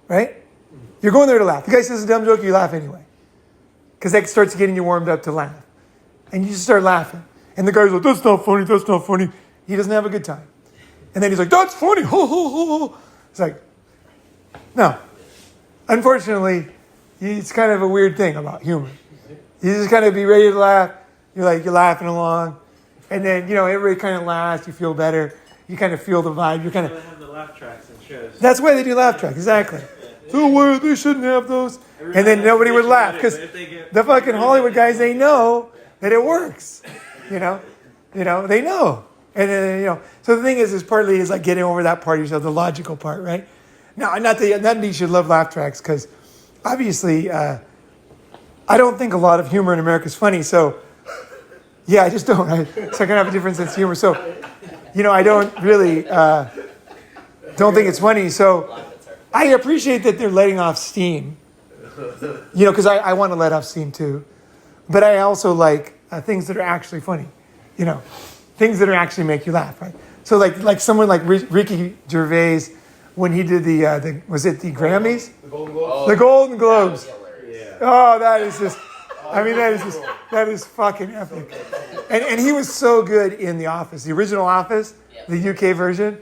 right? You're going there to laugh. The guy says a dumb joke, you laugh anyway. Because that starts getting you warmed up to laugh. And you just start laughing. And the guy's like, that's not funny. He doesn't have a good time. And then he's like, that's funny. Ho, ho, ho, ho. It's like, no. Unfortunately, it's kind of a weird thing about humor. You just kind of be ready to laugh. You're laughing along. And then, everybody kind of laughs. You feel better. You kind of feel the vibe. You're kind of... They have the laugh tracks in shows. That's why they do laugh tracks, exactly. So they shouldn't have those. And then nobody would laugh because the fucking Hollywood guys, they know that it works. They know. And then, so the thing is partly is getting over that part of yourself, the logical part, right? Now, not that you should love laugh tracks because obviously I don't think a lot of humor in America is funny. So, yeah, I just don't. So I can have a different sense of humor. So, I don't really don't think it's funny. So I appreciate that they're letting off steam. because I want to let off steam too. But I also like things that are actually funny, things that are actually make you laugh, right? So like someone like Ricky Gervais, when he did the was it the Grammys? The Golden Globes. The Golden Globes. Yeah. Oh, that is just, that is fucking epic. And he was so good in The Office, the original Office, the UK version.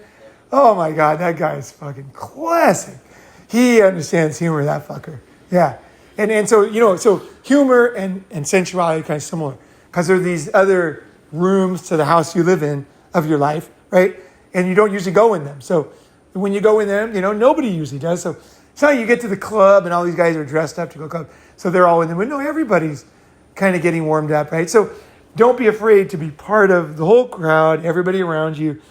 Oh my God, that guy is fucking classic. He understands humor, that fucker. Yeah. And so, so humor and sensuality are kind of similar because there are these other rooms to the house you live in of your life, right? And you don't usually go in them. So when you go in them, nobody usually does. So it's not like you get to the club and all these guys are dressed up to go club. So they're all in them. But no, everybody's kind of getting warmed up, right? So don't be afraid to be part of the whole crowd, everybody around you,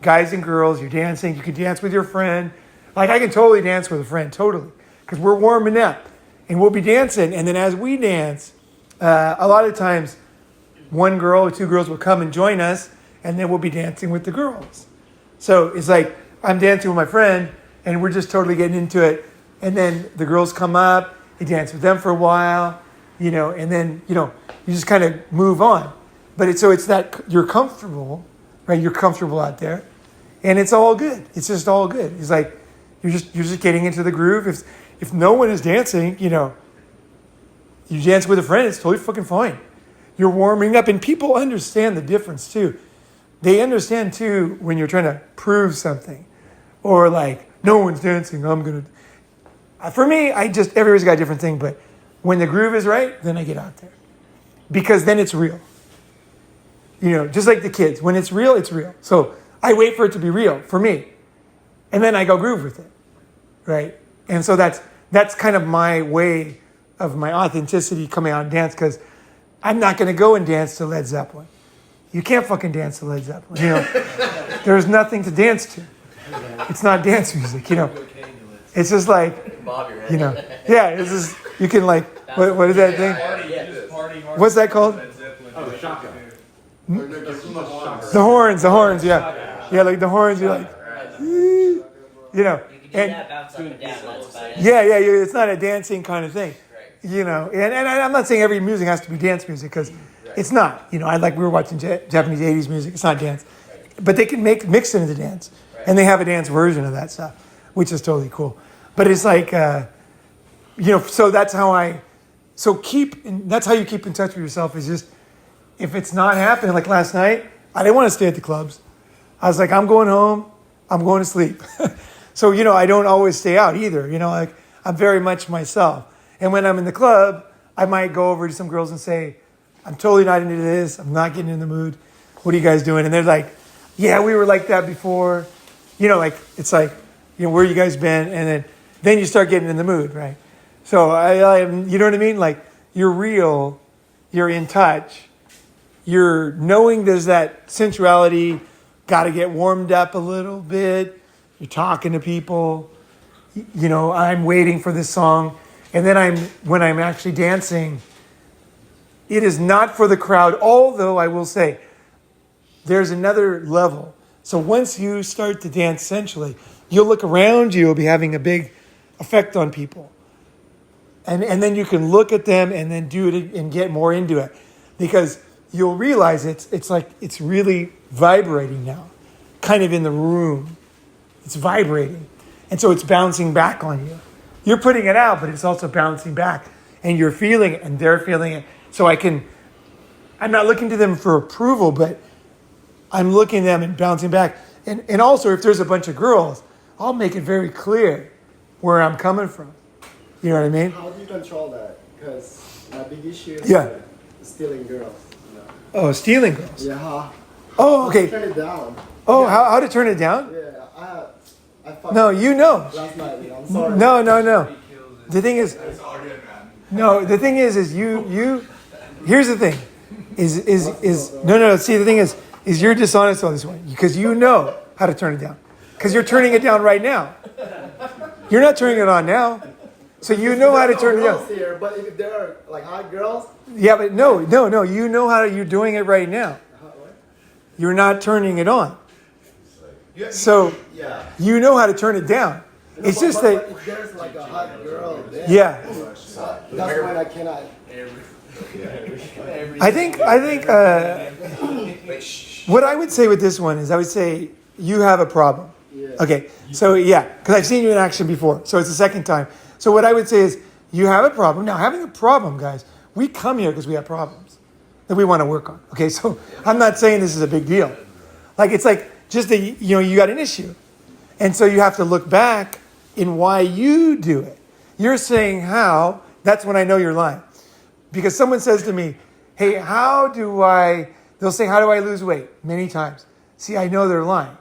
guys and girls, you're dancing. You can dance with your friend. Like I can totally dance with a friend, totally, because we're warming up. And we'll be dancing. And then as we dance, a lot of times, one girl or two girls will come and join us, and then we'll be dancing with the girls. So it's like I'm dancing with my friend, and we're just totally getting into it. And then the girls come up, you dance with them for a while, and then, you just kind of move on. But it's that you're comfortable, right? You're comfortable out there, and it's all good. It's just all good. It's like you're just getting into the groove. If no one is dancing, you dance with a friend, it's totally fucking fine. You're warming up, and people understand the difference too. They understand too when you're trying to prove something, or like no one's dancing. I'm gonna. For me, everybody's got a different thing, but when the groove is right, then I get out there, because then it's real. Just like the kids, when it's real, it's real. So I wait for it to be real for me, and then I go groove with it, right? And so that's kind of my way of my authenticity coming out and dance, because I'm not going to go and dance to Led Zeppelin. You can't fucking dance to Led Zeppelin. There's nothing to dance to. It's not dance music. It's just like, it's just, you can like, what is that thing? What's that called? Oh, shotgun. The horns, yeah. Yeah, like the horns, you're like, You can do and that, bounce up and down, that's about it. yeah, it's not a dancing kind of thing. And I'm not saying every music has to be dance music, because it's not. We were watching Japanese 80s music. It's not dance. But they can mix it into dance. And they have a dance version of that stuff, which is totally cool. But it's like, so that's how that's how you keep in touch with yourself, is just, if it's not happening, like last night, I didn't want to stay at the clubs. I was like, I'm going home. I'm going to sleep. So, I don't always stay out either. Like I'm very much myself. And when I'm in the club, I might go over to some girls and say, I'm totally not into this. I'm not getting in the mood. What are you guys doing? And they're like, yeah, we were like that before. It's like, where you guys been? And then you start getting in the mood, right? So you know what I mean? Like you're real, you're in touch, you're knowing there's that sensuality, got to get warmed up a little bit. You're talking to people. I'm waiting for this song. And then when I'm actually dancing, it is not for the crowd, although I will say there's another level. So once you start to dance sensually, you'll look around you, you'll be having a big effect on people. And then you can look at them and then do it and get more into it, because you'll realize it's like it's really vibrating now, kind of in the room. It's vibrating. And so it's bouncing back on you. You're putting it out, but it's also bouncing back. And you're feeling it, and they're feeling it. So I'm not looking to them for approval, but I'm looking at them and bouncing back. And also, if there's a bunch of girls, I'll make it very clear where I'm coming from. You know what I mean? How do you control that? Because my big issue is stealing girls. Oh, stealing girls. Yeah. Oh, okay. Turn it down. Oh, how to turn it down? Yeah, I fucked No, you know. last night. I'm sorry. No. The thing is, no. The thing is you. Here's the thing, is no. See, the thing is you're dishonest on this one, because you know how to turn it down, because you're turning it down right now. You're not turning it on now, so you know how to turn it down. Here, but if there are like hot girls. Yeah, but no. You know how you're doing it right now. You're not turning it on. So you know how to turn it down. It's just that, if there's like a hot girl there, yeah. that's when I cannot. I think what I would say with this one is I would say you have a problem. Yeah. Okay, so yeah, because I've seen you in action before, so it's the second time. So what I would say is you have a problem. Now, having a problem, guys, we come here because we have problems that we want to work on. Okay, so I'm not saying this is a big deal. Like, it's like just that, you got an issue. And so you have to look back in why you do it. You're saying how, that's when I know you're lying. Because someone says to me, hey, they'll say, how do I lose weight? Many times. See, I know they're lying.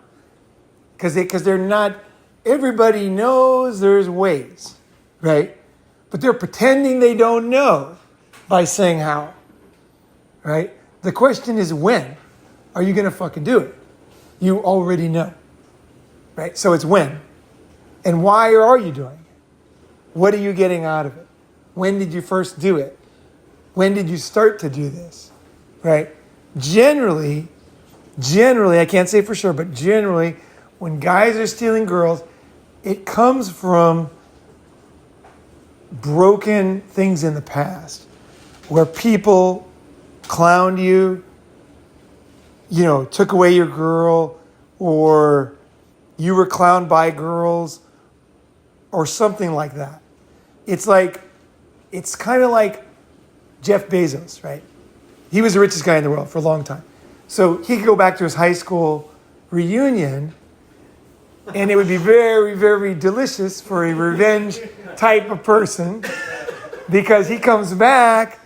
Because they're not, everybody knows there's ways, right? But they're pretending they don't know by saying how, right? The question is when are you going to fucking do it? You already know, right? So it's when. And why are you doing it? What are you getting out of it? When did you first do it? When did you start to do this, right? Generally, I can't say for sure, but generally, when guys are stealing girls, it comes from broken things in the past where people clowned you, took away your girl, or you were clowned by girls, or something like that. It's kind of like Jeff Bezos, right? He was the richest guy in the world for a long time. So he could go back to his high school reunion, and it would be very, very delicious for a revenge type of person, because he comes back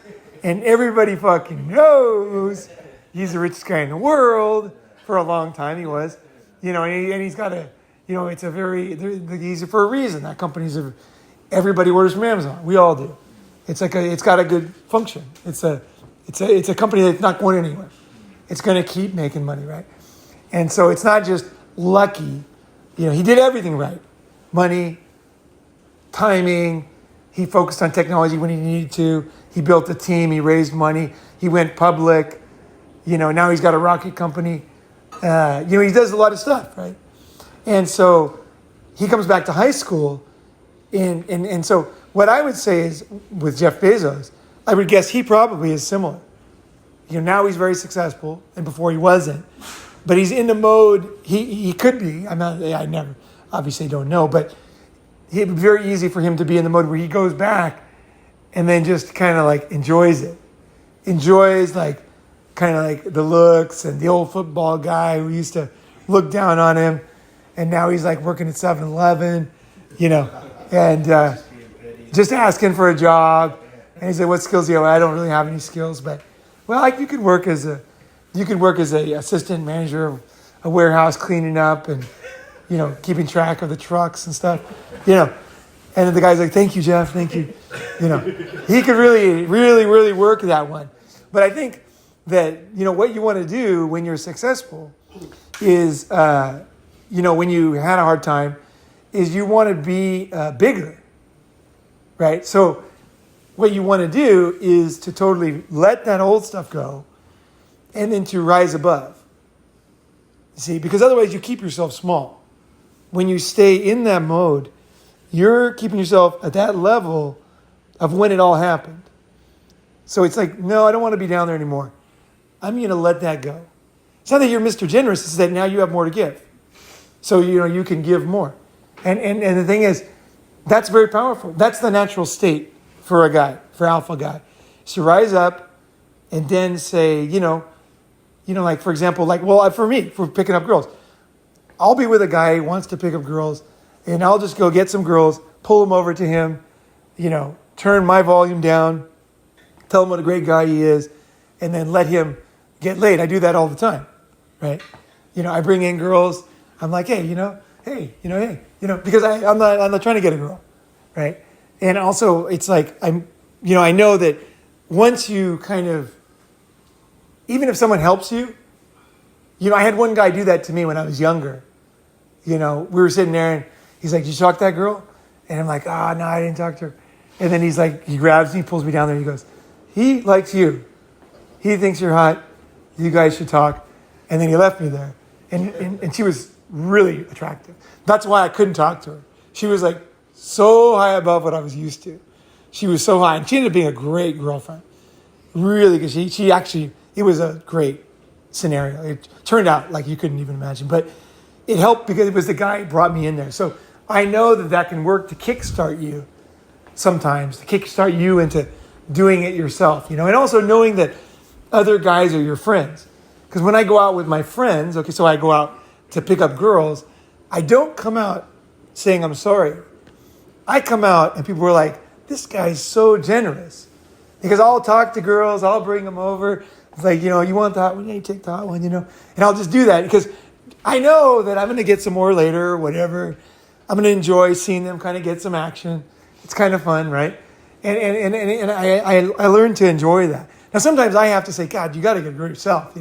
and everybody fucking knows he's the richest guy in the world. For a long time he was, and he's got it's he's for a reason. That everybody orders from Amazon. We all do. It's got a good function. It's a company that's not going anywhere. It's going to keep making money, right? And so it's not just lucky. He did everything right. Money, timing. He focused on technology when he needed to. He built a team. He raised money. He went public. Now he's got a rocket company. He does a lot of stuff, right? And so he comes back to high school. And so what I would say is with Jeff Bezos, I would guess he probably is similar. Now he's very successful, and before he wasn't. But he's in the mode, he could be. I never, obviously don't know, but it'd be very easy for him to be in the mode where he goes back and then just kind of like enjoys it. Enjoys kind of like the looks and the old football guy who used to look down on him. And now he's like working at 7-Eleven, and just asking for a job. And he said, what skills do you have? I don't really have any skills, but you could work as a assistant manager of a warehouse, cleaning up and, keeping track of the trucks and stuff, And then the guy's like, thank you, Jeff. Thank you. He could really, really, really work that one. But I think that, what you want to do when you're successful is, when you had a hard time, is you want to be bigger, right? So what you want to do is to totally let that old stuff go and then to rise above. See, because otherwise you keep yourself small. When you stay in that mode, you're keeping yourself at that level of when it all happened. So it's like, no, I don't want to be down there anymore. I'm going to let that go. It's not that you're Mr. Generous, it's that now you have more to give. So, you can give more. And the thing is, that's very powerful. That's the natural state for a guy, for alpha guy. Is to rise up and then say, like, for example, for me, for picking up girls, I'll be with a guy who wants to pick up girls, and I'll just go get some girls, pull them over to him, turn my volume down, tell him what a great guy he is, and then let him get laid. I do that all the time, right? I bring in girls. I'm like, hey, because I'm not trying to get a girl, right? And also, it's like I know that once you kind of, even if someone helps you, I had one guy do that to me when I was younger. We were sitting there and he's like, did you talk to that girl? And I'm like, no, I didn't talk to her. And then he's like, he grabs me, pulls me down there, and he goes, he likes you. He thinks you're hot. You guys should talk. And then he left me there. And she was really attractive. That's why I couldn't talk to her. She was like so high above what I was used to. She was so high, and she ended up being a great girlfriend. Really, because she actually, it was a great scenario. It turned out like you couldn't even imagine, but it helped because it was the guy who brought me in there. So I know that can work to kickstart you sometimes, to kickstart you into doing it yourself, and also knowing that other guys are your friends. Because when I go out with my friends, okay, so I go out to pick up girls, I don't come out saying I'm sorry. I come out and people are like, this guy's so generous. Because I'll talk to girls, I'll bring them over. It's like, you want the hot one? Yeah, you take the hot one, And I'll just do that because I know that I'm going to get some more later or whatever. I'm going to enjoy seeing them kind of get some action. It's kind of fun, right? And I learned to enjoy that. Now, sometimes I have to say, God, you got to get rid of yourself,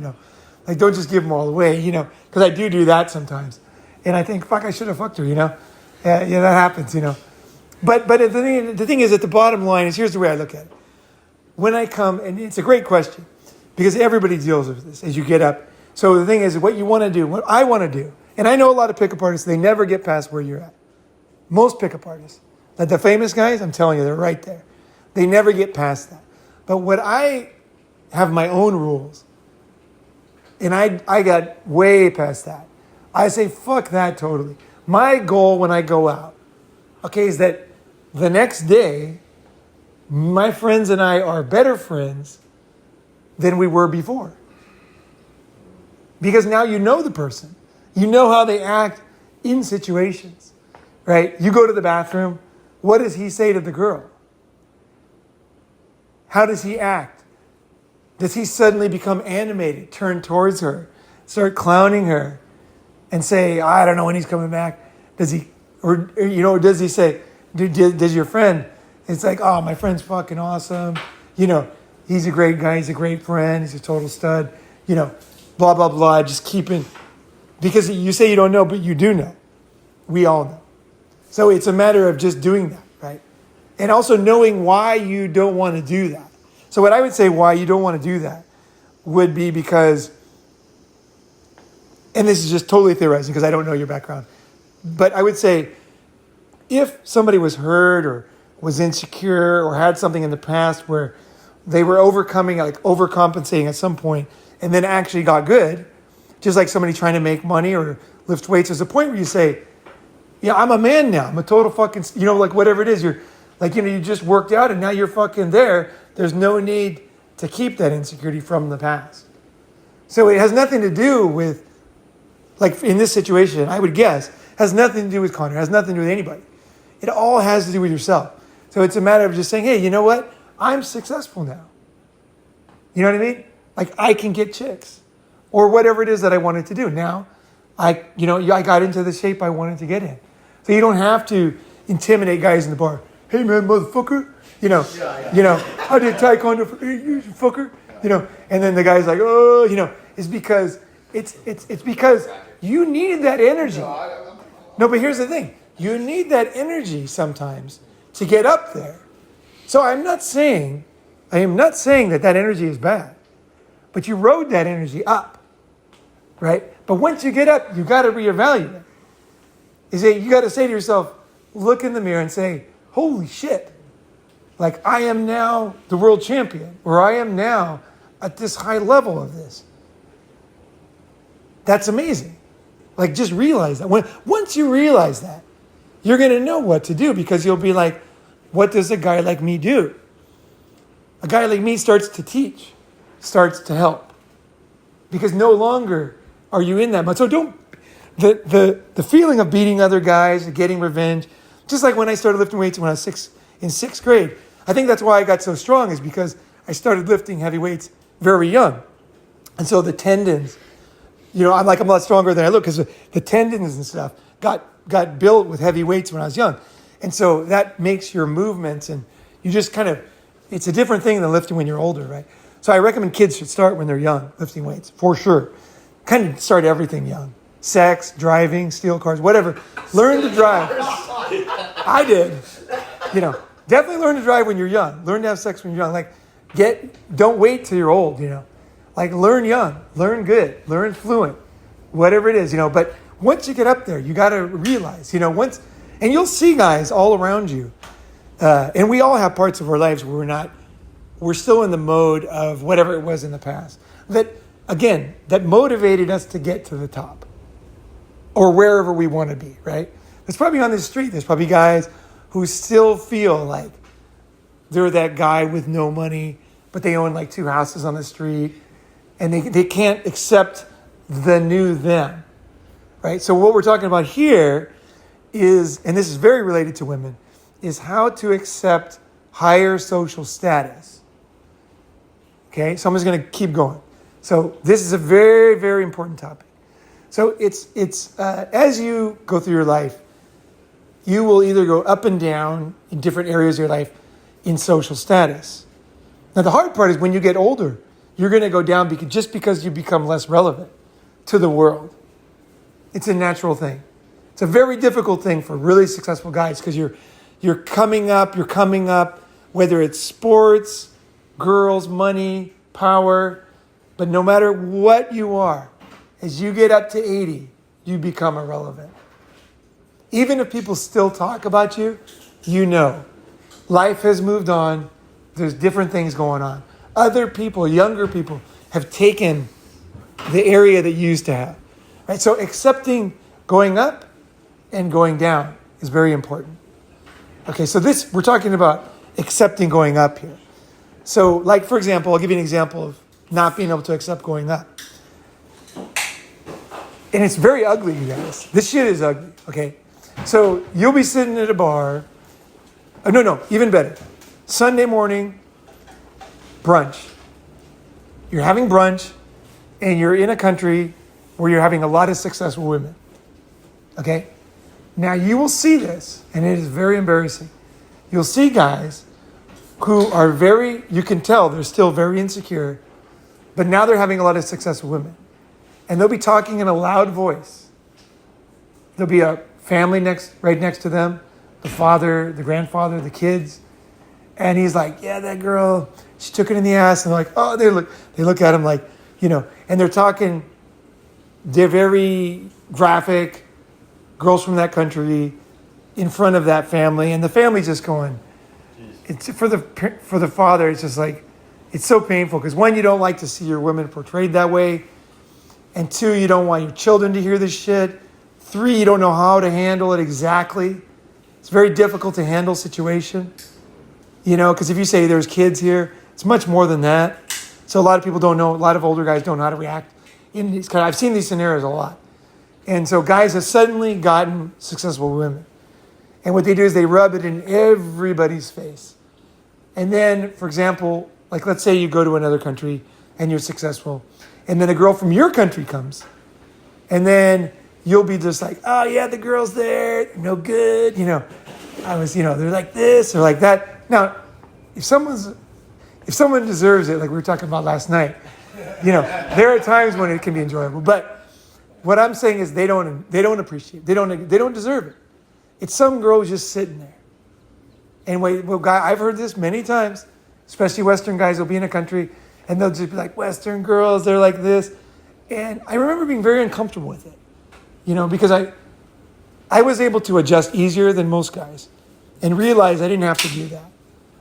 Like, don't just give them all away, Because I do that sometimes. And I think, fuck, I should have fucked her, Yeah, that happens, But the thing is, at the bottom line is, here's the way I look at it. When I come, and it's a great question, because everybody deals with this as you get up. So the thing is, what you want to do, what I want to do, and I know a lot of pickup artists, they never get past where you're at. Most pickup artists. Like the famous guys, I'm telling you, they're right there. They never get past that. But what I have my own rules, and I got way past that. I say, fuck that totally. My goal when I go out, okay, is that the next day, my friends and I are better friends than we were before. Because now you know the person. You know how they act in situations, right? You go to the bathroom. What does he say to the girl? How does he act? Does he suddenly become animated, turn towards her, start clowning her, and say, I don't know when he's coming back? Does he, or does he say, does your friend, it's like, oh, my friend's fucking awesome. He's a great guy. He's a great friend. He's a total stud. Blah, blah, blah. Just keeping, because you say you don't know, but you do know. We all know. So it's a matter of just doing that, right? And also knowing why you don't want to do that. So what I would say why you don't want to do that would be because, and this is just totally theorizing because I don't know your background, but I would say if somebody was hurt or was insecure or had something in the past where they were overcompensating at some point and then actually got good, just like somebody trying to make money or lift weights, there's a point where you say, yeah, I'm a man now. I'm a total fucking, like whatever it is. You're like, you just worked out and now you're fucking there. There's no need to keep that insecurity from the past. So it has nothing to do with, like in this situation, I would guess, has nothing to do with Connor, has nothing to do with anybody. It all has to do with yourself. So it's a matter of just saying, hey, you know what? I'm successful now. You know what I mean? Like I can get chicks or whatever it is that I wanted to do. Now I got into the shape I wanted to get in. So you don't have to intimidate guys in the bar. Hey man, motherfucker. I did taekwondo for 8 years, you fucker. And then the guy's like, oh, it's because it's because you needed that energy. No, but here's the thing. You need that energy sometimes to get up there. So I am not saying that energy is bad, but you rode that energy up, right? But once you get up, you got to reevaluate. You got to say to yourself, look in the mirror and say, holy shit, like I am now the world champion, or I am now at this high level of this. That's amazing. Like just realize that. Once you realize that, you're going to know what to do because you'll be like, what does a guy like me do? A guy like me starts to teach, starts to help. Because no longer are you in that mode. So the feeling of beating other guys, getting revenge, just like when I started lifting weights when I was in sixth grade, I think that's why I got so strong is because I started lifting heavy weights very young. And so the tendons, I'm a lot stronger than I look because the tendons and stuff got built with heavy weights when I was young. And so that makes your movements and you just it's a different thing than lifting when you're older, right? So I recommend kids should start when they're young, lifting weights, for sure. Kind of start everything young. Sex, driving, steal cars, whatever. Learn to drive. I did. Definitely learn to drive when you're young. Learn to have sex when you're young. Don't wait till you're old, Like learn young, learn good, learn fluent, whatever it is, But once you get up there, you got to realize, And you'll see guys all around you. And we all have parts of our lives where we're still in the mode of whatever it was in the past. That motivated us to get to the top. Or wherever we want to be, right? There's probably on the street, there's probably guys who still feel like they're that guy with no money, but they own like 2 houses on the street, and they can't accept the new them, right? So what we're talking about here is, and this is very related to women, is how to accept higher social status. Okay, so I'm just going to keep going. So this is a very, very important topic. So it's as you go through your life, you will either go up and down in different areas of your life in social status. Now, the hard part is when you get older, you're going to go down because you become less relevant to the world. It's a natural thing. It's a very difficult thing for really successful guys because you're coming up, whether it's sports, girls, money, power, but no matter what you are, as you get up to 80, you become irrelevant. Even if people still talk about you, you know, life has moved on. There's different things going on. Other people, younger people, have taken the area that you used to have. Right? So accepting going up and going down is very important. Okay, so we're talking about accepting going up here. So, like, for example, I'll give you an example of not being able to accept going up. And it's very ugly, you guys. This shit is ugly, okay? So you'll be sitting at a bar. Even better. Sunday morning, brunch. You're having brunch, and you're in a country where you're having a lot of successful women. Okay? Now you will see this, and it is very embarrassing. You'll see guys who are you can tell they're still very insecure, but now they're having a lot of successful women. And they'll be talking in a loud voice. There'll be a family right next to them, the father, the grandfather, the kids. And he's like, yeah, that girl, she took it in the ass. And they're like, oh, they look at him like, and they're talking, they're very graphic, girls from that country in front of that family. And the family's just going, it's for the father, it's just like, it's so painful. Because one, you don't like to see your women portrayed that way. And 2, you don't want your children to hear this shit. 3, you don't know how to handle it exactly. It's very difficult to handle situation. Because if you say there's kids here, it's much more than that. So a lot of people don't know, a lot of older guys don't know how to react. I've seen these scenarios a lot. And so guys have suddenly gotten successful women. And what they do is they rub it in everybody's face. And then, for example, like let's say you go to another country and you're successful. And then a girl from your country comes. And then you'll be just like, oh yeah, the girl's there, no good. They're like this or like that. Now, if someone deserves it, like we were talking about last night, there are times when it can be enjoyable. But what I'm saying is they don't appreciate it. They don't deserve it. It's some girl just sitting there. And I've heard this many times, especially Western guys will be in a country and they'll just be like, Western girls, they're like this. And I remember being very uncomfortable with it, because I was able to adjust easier than most guys and realize I didn't have to do that.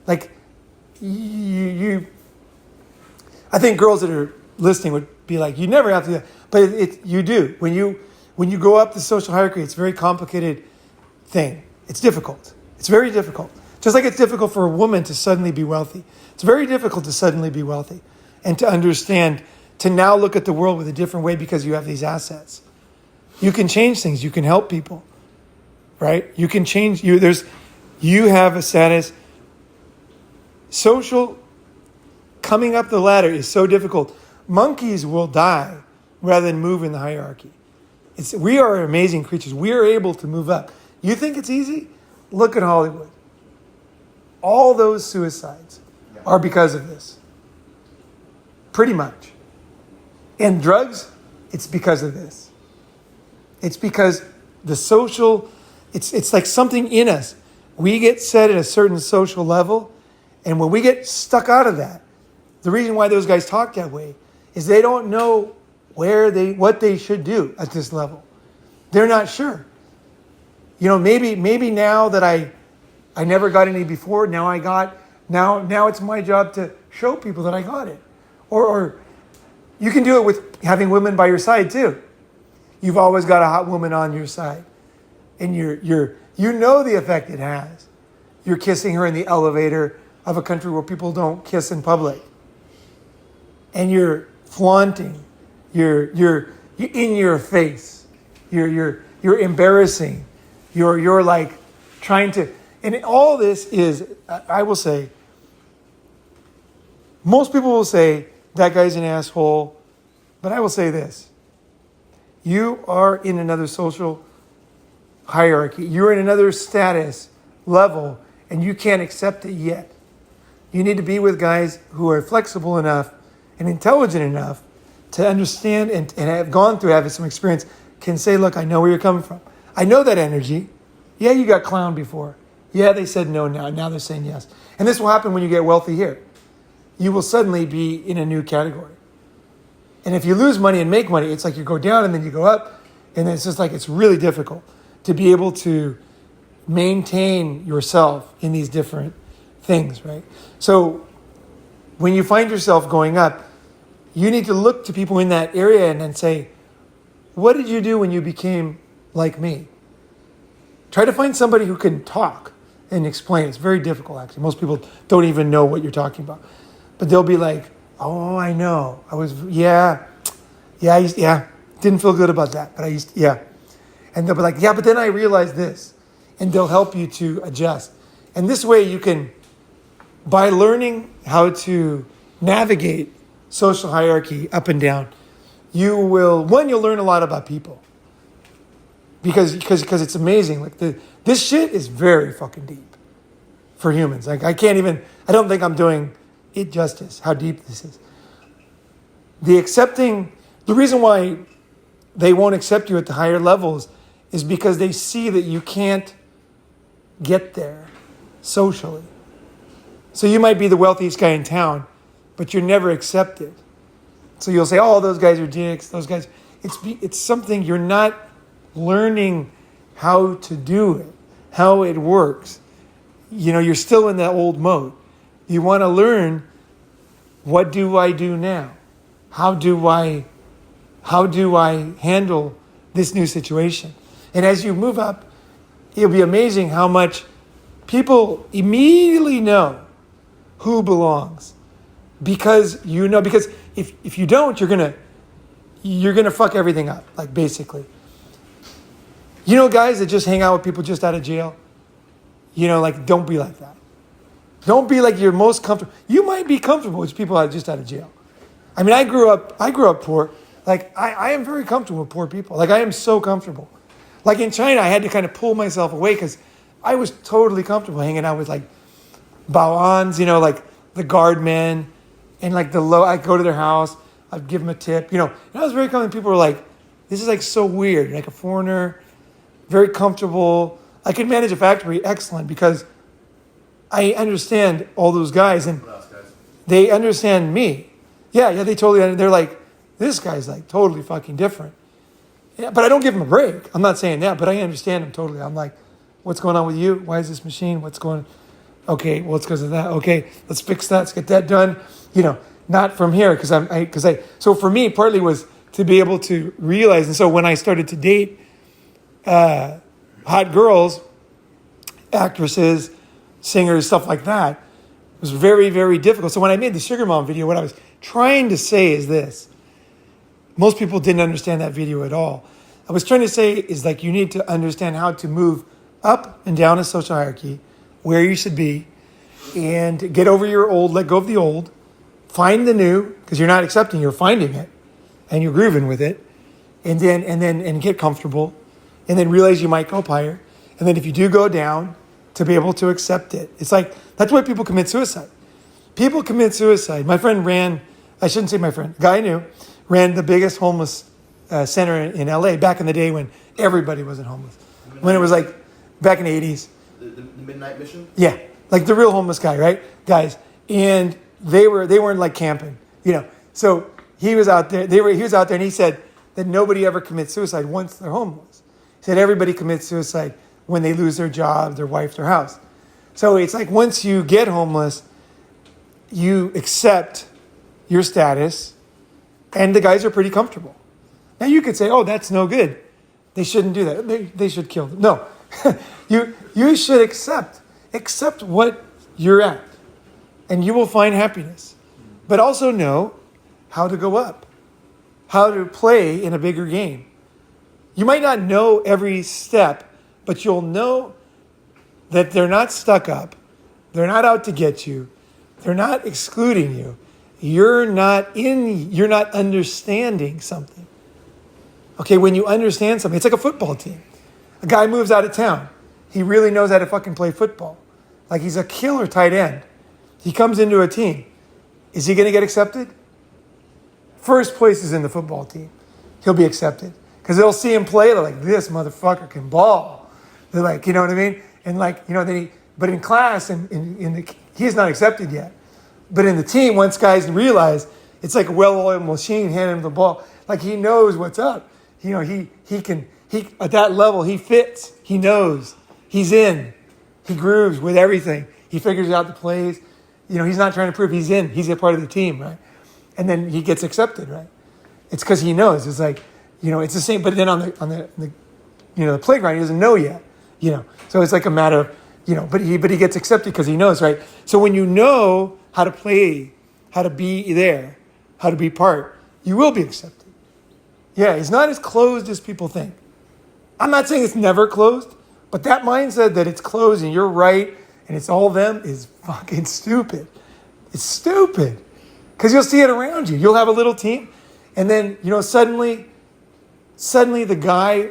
Like, I think girls that are listening would be like, you never have to do that. But you do. When you go up the social hierarchy, it's a very complicated thing. It's difficult. It's very difficult. Just like it's difficult for a woman to suddenly be wealthy. It's very difficult to suddenly be wealthy and to understand, to now look at the world with a different way because you have these assets. You can change things. You can help people, right? You can change. You have a status. Social, coming up the ladder is so difficult. Monkeys will die rather than move in the hierarchy. We are amazing creatures. We are able to move up. You think it's easy? Look at Hollywood. All those suicides are because of this. Pretty much. And drugs, it's because of this. It's because the social, it's like something in us. We get set at a certain social level, and when we get stuck out of that, the reason why those guys talk that way is they don't know what they should do at this level. They're not sure. maybe now that I never got any before, now it's my job to show people that I got it. Or you can do it with having women by your side too. You've always got a hot woman on your side. And you know the effect it has. You're kissing her in the elevator of a country where people don't kiss in public. And you're flaunting. You're in your face. You're embarrassing. You're like trying to, and all this is, I will say, most people will say that guy's an asshole, but I will say this: you are in another social hierarchy. You're in another status level, and you can't accept it yet. You need to be with guys who are flexible enough and intelligent enough to understand and have gone through, having some experience, can say, look, I know where you're coming from. I know that energy. Yeah, you got clowned before. Yeah, they said no now. Now they're saying yes. And this will happen when you get wealthy here. You will suddenly be in a new category. And if you lose money and make money, it's like you go down and then you go up. And it's just like it's really difficult to be able to maintain yourself in these different things, right? So when you find yourself going up, you need to look to people in that area and then say, what did you do when you became like me? Try to find somebody who can talk and explain. It's very difficult, actually. Most people don't even know what you're talking about. But they'll be like, oh, I know. Didn't feel good about that. But And they'll be like, yeah, but then I realized this. And they'll help you to adjust. And this way you can, by learning how to navigate social hierarchy up and down, you'll learn a lot about people. Because it's amazing. Like this shit is very fucking deep for humans. Like I don't think I'm doing it justice, how deep this is. The reason why they won't accept you at the higher levels is because they see that you can't get there socially. So you might be the wealthiest guy in town, but you're never accepted. So you'll say, oh, those guys are dicks, those guys. It's something you're not learning how to do it, how it works. You're still in that old mode. You want to learn, what do I do now? How do I handle this new situation? And as you move up, it'll be amazing how much people immediately know who belongs. Because if you don't, you're gonna fuck everything up, like basically. Guys that just hang out with people just out of jail, don't be like that. Don't be like you're most comfortable. You might be comfortable with people just out of jail. I mean, I grew up poor. Like I am very comfortable with poor people. Like I am so comfortable. Like in China, I had to kind of pull myself away because I was totally comfortable hanging out with like baoans, like the guard men, and like I'd go to their house, I'd give them a tip, and I was very comfortable. People were like, this is like so weird, like a foreigner, very comfortable. I could manage a factory excellent because I understand all those guys and they understand me. Yeah, they totally, they're like, this guy's like totally fucking different. Yeah, but I don't give him a break. I'm not saying that, but I understand him totally. I'm like, what's going on with you? Why is this machine? What's going on? Okay, well, it's because of that. Okay, let's fix that. Let's get that done. Not from here so for me, partly was to be able to realize. And so when I started to date hot girls, actresses, singers, stuff like that, it was very, very difficult. So when I made the Sugar Mom video, what I was trying to say is this. Most people didn't understand that video at all. I was trying to say is like you need to understand how to move up and down a social hierarchy, where you should be, and get over your old, let go of the old, find the new, because you're not accepting, you're finding it, and you're grooving with it, and then get comfortable, and then realize you might go up higher, and then if you do go down, to be able to accept it. It's like, that's why people commit suicide. People commit suicide. My friend I shouldn't say my friend, a guy I knew, ran the biggest homeless center in LA back in the day when everybody wasn't homeless. When it was like back in the 80s. The Midnight Mission? Yeah, like the real homeless guy, right? Guys. And they weren't like camping, So he was out there, he was out there and he said that nobody ever commits suicide once they're homeless. He said everybody commits suicide when they lose their job, their wife, their house. So it's like once you get homeless, you accept your status, and the guys are pretty comfortable. Now you could say, oh, that's no good. They shouldn't do that. They should kill them. No, you should accept what you're at, and you will find happiness. But also know how to go up, how to play in a bigger game. You might not know every step, but you'll know that they're not stuck up. They're not out to get you. They're not excluding you. You're not understanding something. Okay, when you understand something, it's like a football team. A guy moves out of town. He really knows how to fucking play football. Like he's a killer tight end. He comes into a team. Is he going to get accepted? First place is in the football team. He'll be accepted. Because they'll see him play. They're like, this motherfucker can ball. They're like, you know what I mean? And like, you know, but in class, he's not accepted yet. But in the team, once guys realize, it's like a well-oiled machine handing him the ball. Like he knows what's up. You know, he at that level, he fits. He knows. He's in. He grooves with everything. He figures out the plays. You know, he's not trying to prove he's in. He's a part of the team, right? And then he gets accepted, right? It's because he knows. It's like, you know, it's the same. But then on the you know, the playground, he doesn't know yet. You know, so it's like a matter of, you know, but he gets accepted because he knows, right? So when you know how to play, how to be there, how to be part, you will be accepted. Yeah, it's not as closed as people think. I'm not saying it's never closed, but that mindset that it's closed and you're right and it's all them is fucking stupid. It's stupid. Because you'll see it around you. You'll have a little team, and then, you know, suddenly the guy,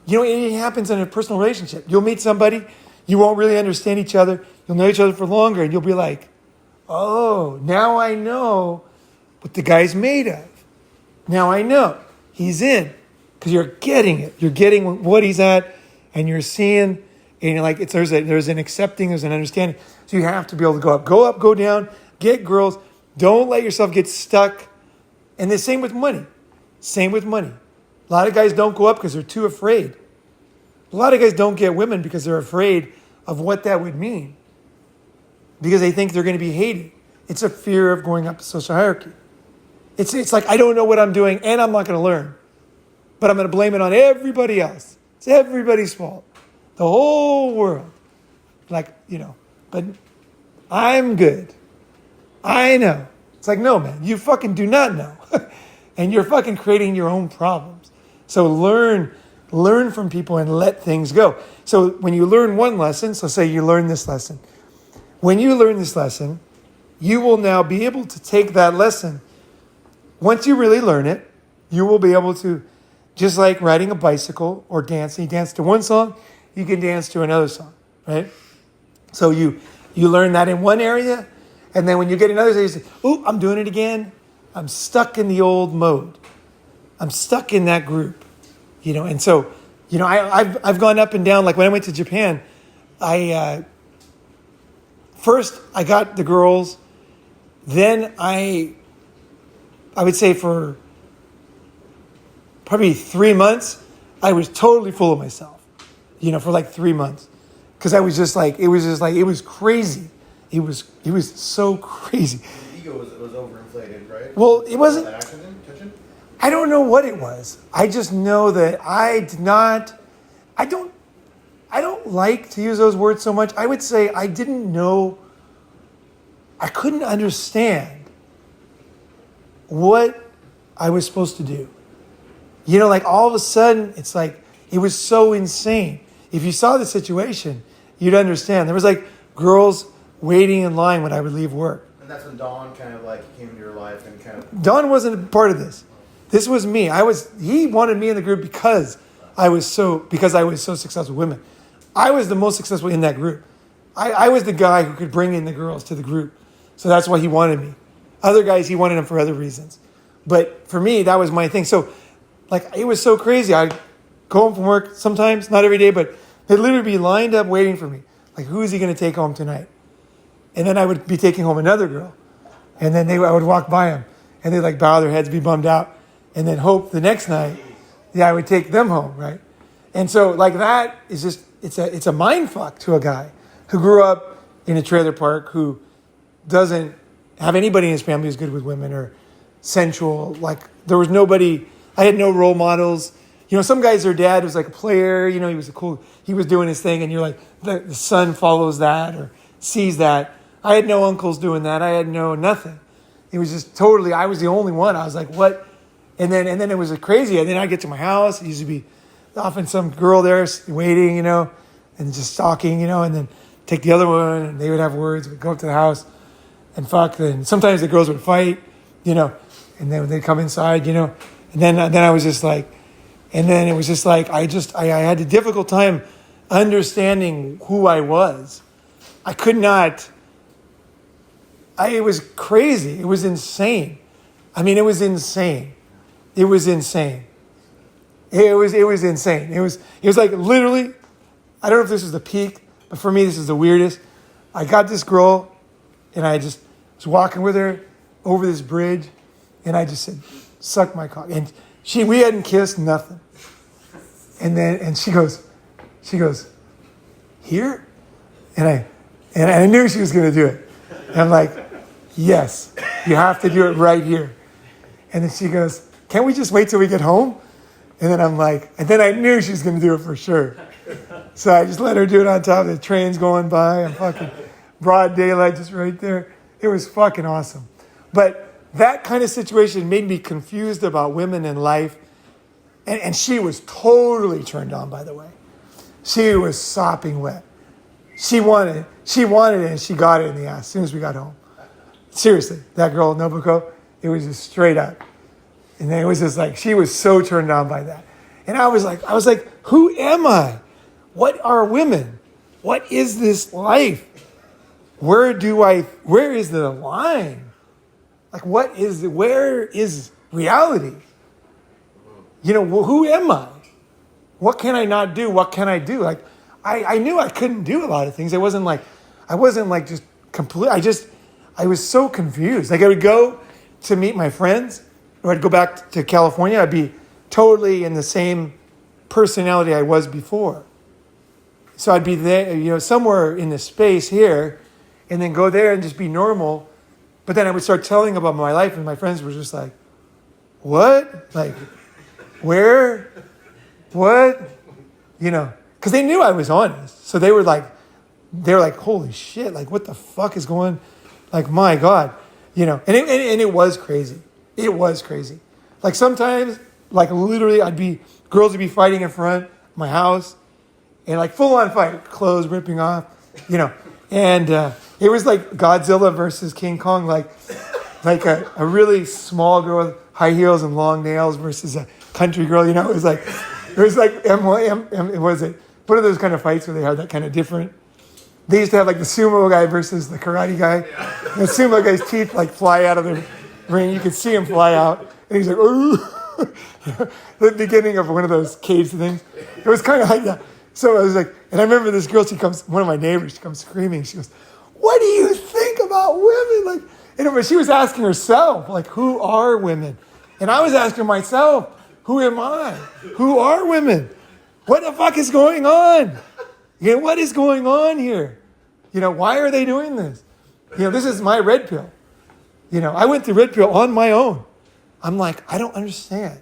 you know, it happens in a personal relationship. You'll meet somebody, you won't really understand each other. You'll know each other for longer, and you'll be like, oh, now I know what the guy's made of. Now I know he's in, because you're getting it. You're getting what he's at, and you're seeing, and you're like, there's an accepting, there's an understanding. So you have to be able to go up, go down, get girls. Don't let yourself get stuck. And the same with money. Same with money. A lot of guys don't go up because they're too afraid. A lot of guys don't get women because they're afraid of what that would mean. Because they think they're going to be hated. It's a fear of going up the social hierarchy. It's like, I don't know what I'm doing and I'm not going to learn. But I'm going to blame it on everybody else. It's everybody's fault. The whole world. Like, you know, but I'm good. I know. It's like, no, man, you fucking do not know. And you're fucking creating your own problems. So learn from people and let things go. So when you learn one lesson, so say you learn this lesson. When you learn this lesson, you will now be able to take that lesson. Once you really learn it, you will be able to, just like riding a bicycle or dancing, you dance to one song, you can dance to another song, right? So you learn that in one area, and then when you get another, you say, "Oh, I'm doing it again. I'm stuck in the old mode. I'm stuck in that group," you know. And so, you know, I've gone up and down. Like when I went to Japan, first I got the girls, then I would say for probably 3 months, I was totally full of myself, you know, for like 3 months, because I was just like, it was crazy. It was so crazy. The ego was overinflated, right? Well, it wasn't. That accident, tension? I don't know what it was. I just know that I don't like to use those words so much. I would say I didn't know, I couldn't understand what I was supposed to do. You know, like all of a sudden, it's like, it was so insane. If you saw the situation, you'd understand. There was like girls waiting in line when I would leave work. And that's when Dawn kind of like came into your life and kind of... Dawn wasn't a part of this. This was me. He wanted me in the group because I was so successful with women. I was the most successful in that group. I was the guy who could bring in the girls to the group. So that's why he wanted me. Other guys, he wanted them for other reasons. But for me, that was my thing. So like, it was so crazy. I'd go home from work sometimes, not every day, but they'd literally be lined up waiting for me. Like, who is he going to take home tonight? And then I would be taking home another girl. And then I would walk by them. And they'd like bow their heads, be bummed out. And then hope the next night, I would take them home, right? And so like that is just, it's a mind fuck to a guy who grew up in a trailer park, who doesn't have anybody in his family who's good with women or sensual. Like, there was nobody. I had no role models. You know, some guys, their dad was like a player. You know, he was doing his thing, and you're like, the son follows that or sees that. I had no uncles doing that. I had nothing. It was just totally, I was the only one. I was like, what? And then it was crazy. And then I get to my house. It used to be often some girl there waiting, you know, and just talking, you know, and then take the other one, and they would have words. We'd go up to the house and fuck. And sometimes the girls would fight, you know, and then they'd come inside, you know. And then I was just like, and then it was just like, I had a difficult time understanding who I was. I could not, it was crazy. It was insane. I mean, it was insane. It was insane. It was insane. It was like literally, I don't know if this is the peak, but for me, this is the weirdest. I got this girl, and I just was walking with her over this bridge, and I just said, suck my cock. And we hadn't kissed, nothing. And she goes, here? And I knew she was going to do it. And I'm like, yes, you have to do it right here. And then she goes, can't we just wait till we get home? And then I'm like, and then I knew she was going to do it for sure. So I just let her do it on top of the trains going by and fucking broad daylight just right there. It was fucking awesome. But that kind of situation made me confused about women and life. And she was totally turned on, by the way. She was sopping wet. She wanted it, and she got it in the ass as soon as we got home. Seriously, that girl, Nobuko, it was just straight up. And then it was just like, she was so turned on by that. And I was like, who am I? What are women? What is this life? Where is the line? Like, where is reality? You know, who am I? What can I not do? What can I do? Like, I knew I couldn't do a lot of things. I wasn't like just complete. I was so confused. Like, I would go to meet my friends, or I'd go back to California. I'd be totally in the same personality I was before. So I'd be there, you know, somewhere in the space here, and then go there and just be normal. But then I would start telling about my life, and my friends were just like, what? Like, where? What? You know, because they knew I was honest. So they were like, holy shit, like, what the fuck is going, like, my God, you know, and it was crazy. It was crazy. Like, sometimes, like, literally, girls would be fighting in front of my house, and like full on fight, clothes ripping off, you know, and it was like Godzilla versus King Kong, like a really small girl with high heels and long nails versus a country girl, you know. It was like was it one of those kind of fights where they had that kind of different. They used to have like the sumo guy versus the karate guy. The sumo guy's teeth like fly out of the ring. You could see him fly out, and he's like, ooh. The beginning of one of those cage things. It was kind of like that. So I was like, and I remember this girl, one of my neighbors, she comes screaming. She goes, what do you think about women? Like, and she was asking herself, like, who are women? And I was asking myself, who am I? Who are women? What the fuck is going on? You know, what is going on here? You know, why are they doing this? You know, this is my red pill. You know, I went through red pill on my own. I'm like, I don't understand.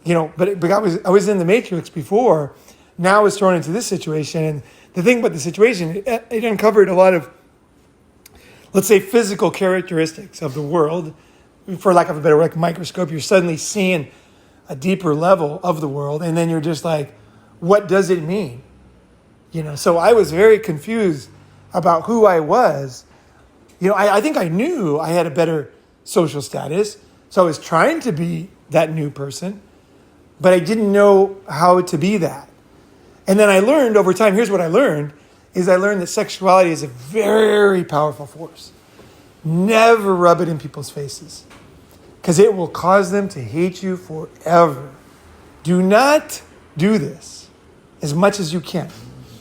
You know, but I was in the Matrix before. Now I was thrown into this situation. And the thing about the situation, it uncovered a lot of, let's say, physical characteristics of the world. For lack of a better word, like a microscope, you're suddenly seeing a deeper level of the world. And then you're just like, what does it mean? You know, so I was very confused about who I was. You know, I think I knew I had a better social status. So I was trying to be that new person, but I didn't know how to be that. And then I learned over time, here's what I learned that sexuality is a very powerful force. Never rub it in people's faces, because it will cause them to hate you forever. Do not do this as much as you can.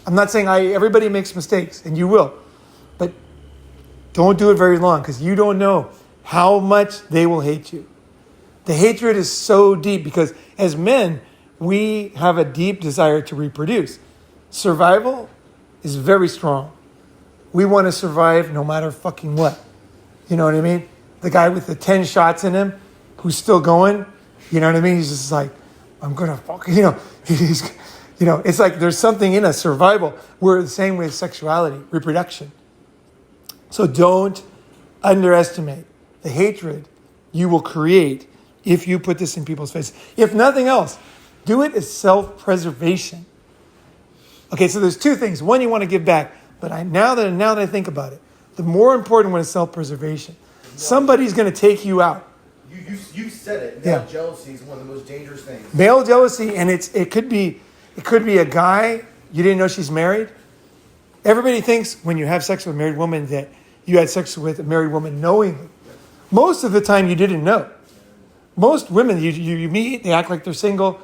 I'm not saying everybody makes mistakes, and you will, but don't do it very long, because you don't know how much they will hate you. The hatred is so deep, because as men, we have a deep desire to reproduce. survival is very strong. We want to survive no matter fucking what. You know what I mean? The guy with the 10 shots in him who's still going, you know what I mean? He's just like, I'm going to fuck, he's, it's like there's something in us, survival. We're the same with sexuality, reproduction. So don't underestimate the hatred you will create if you put this in people's faces. If nothing else, do it as self-preservation. Okay, so there's two things. One, you want to give back. But now that I think about it, the more important one is self-preservation. Somebody's going to take you out. You said it. Male jealousy is one of the most dangerous things. Male jealousy, and it could be a guy, you didn't know she's married. Everybody thinks when you have sex with a married woman that you had sex with a married woman knowingly. Most of the time you didn't know. Most women you meet, they act like they're single.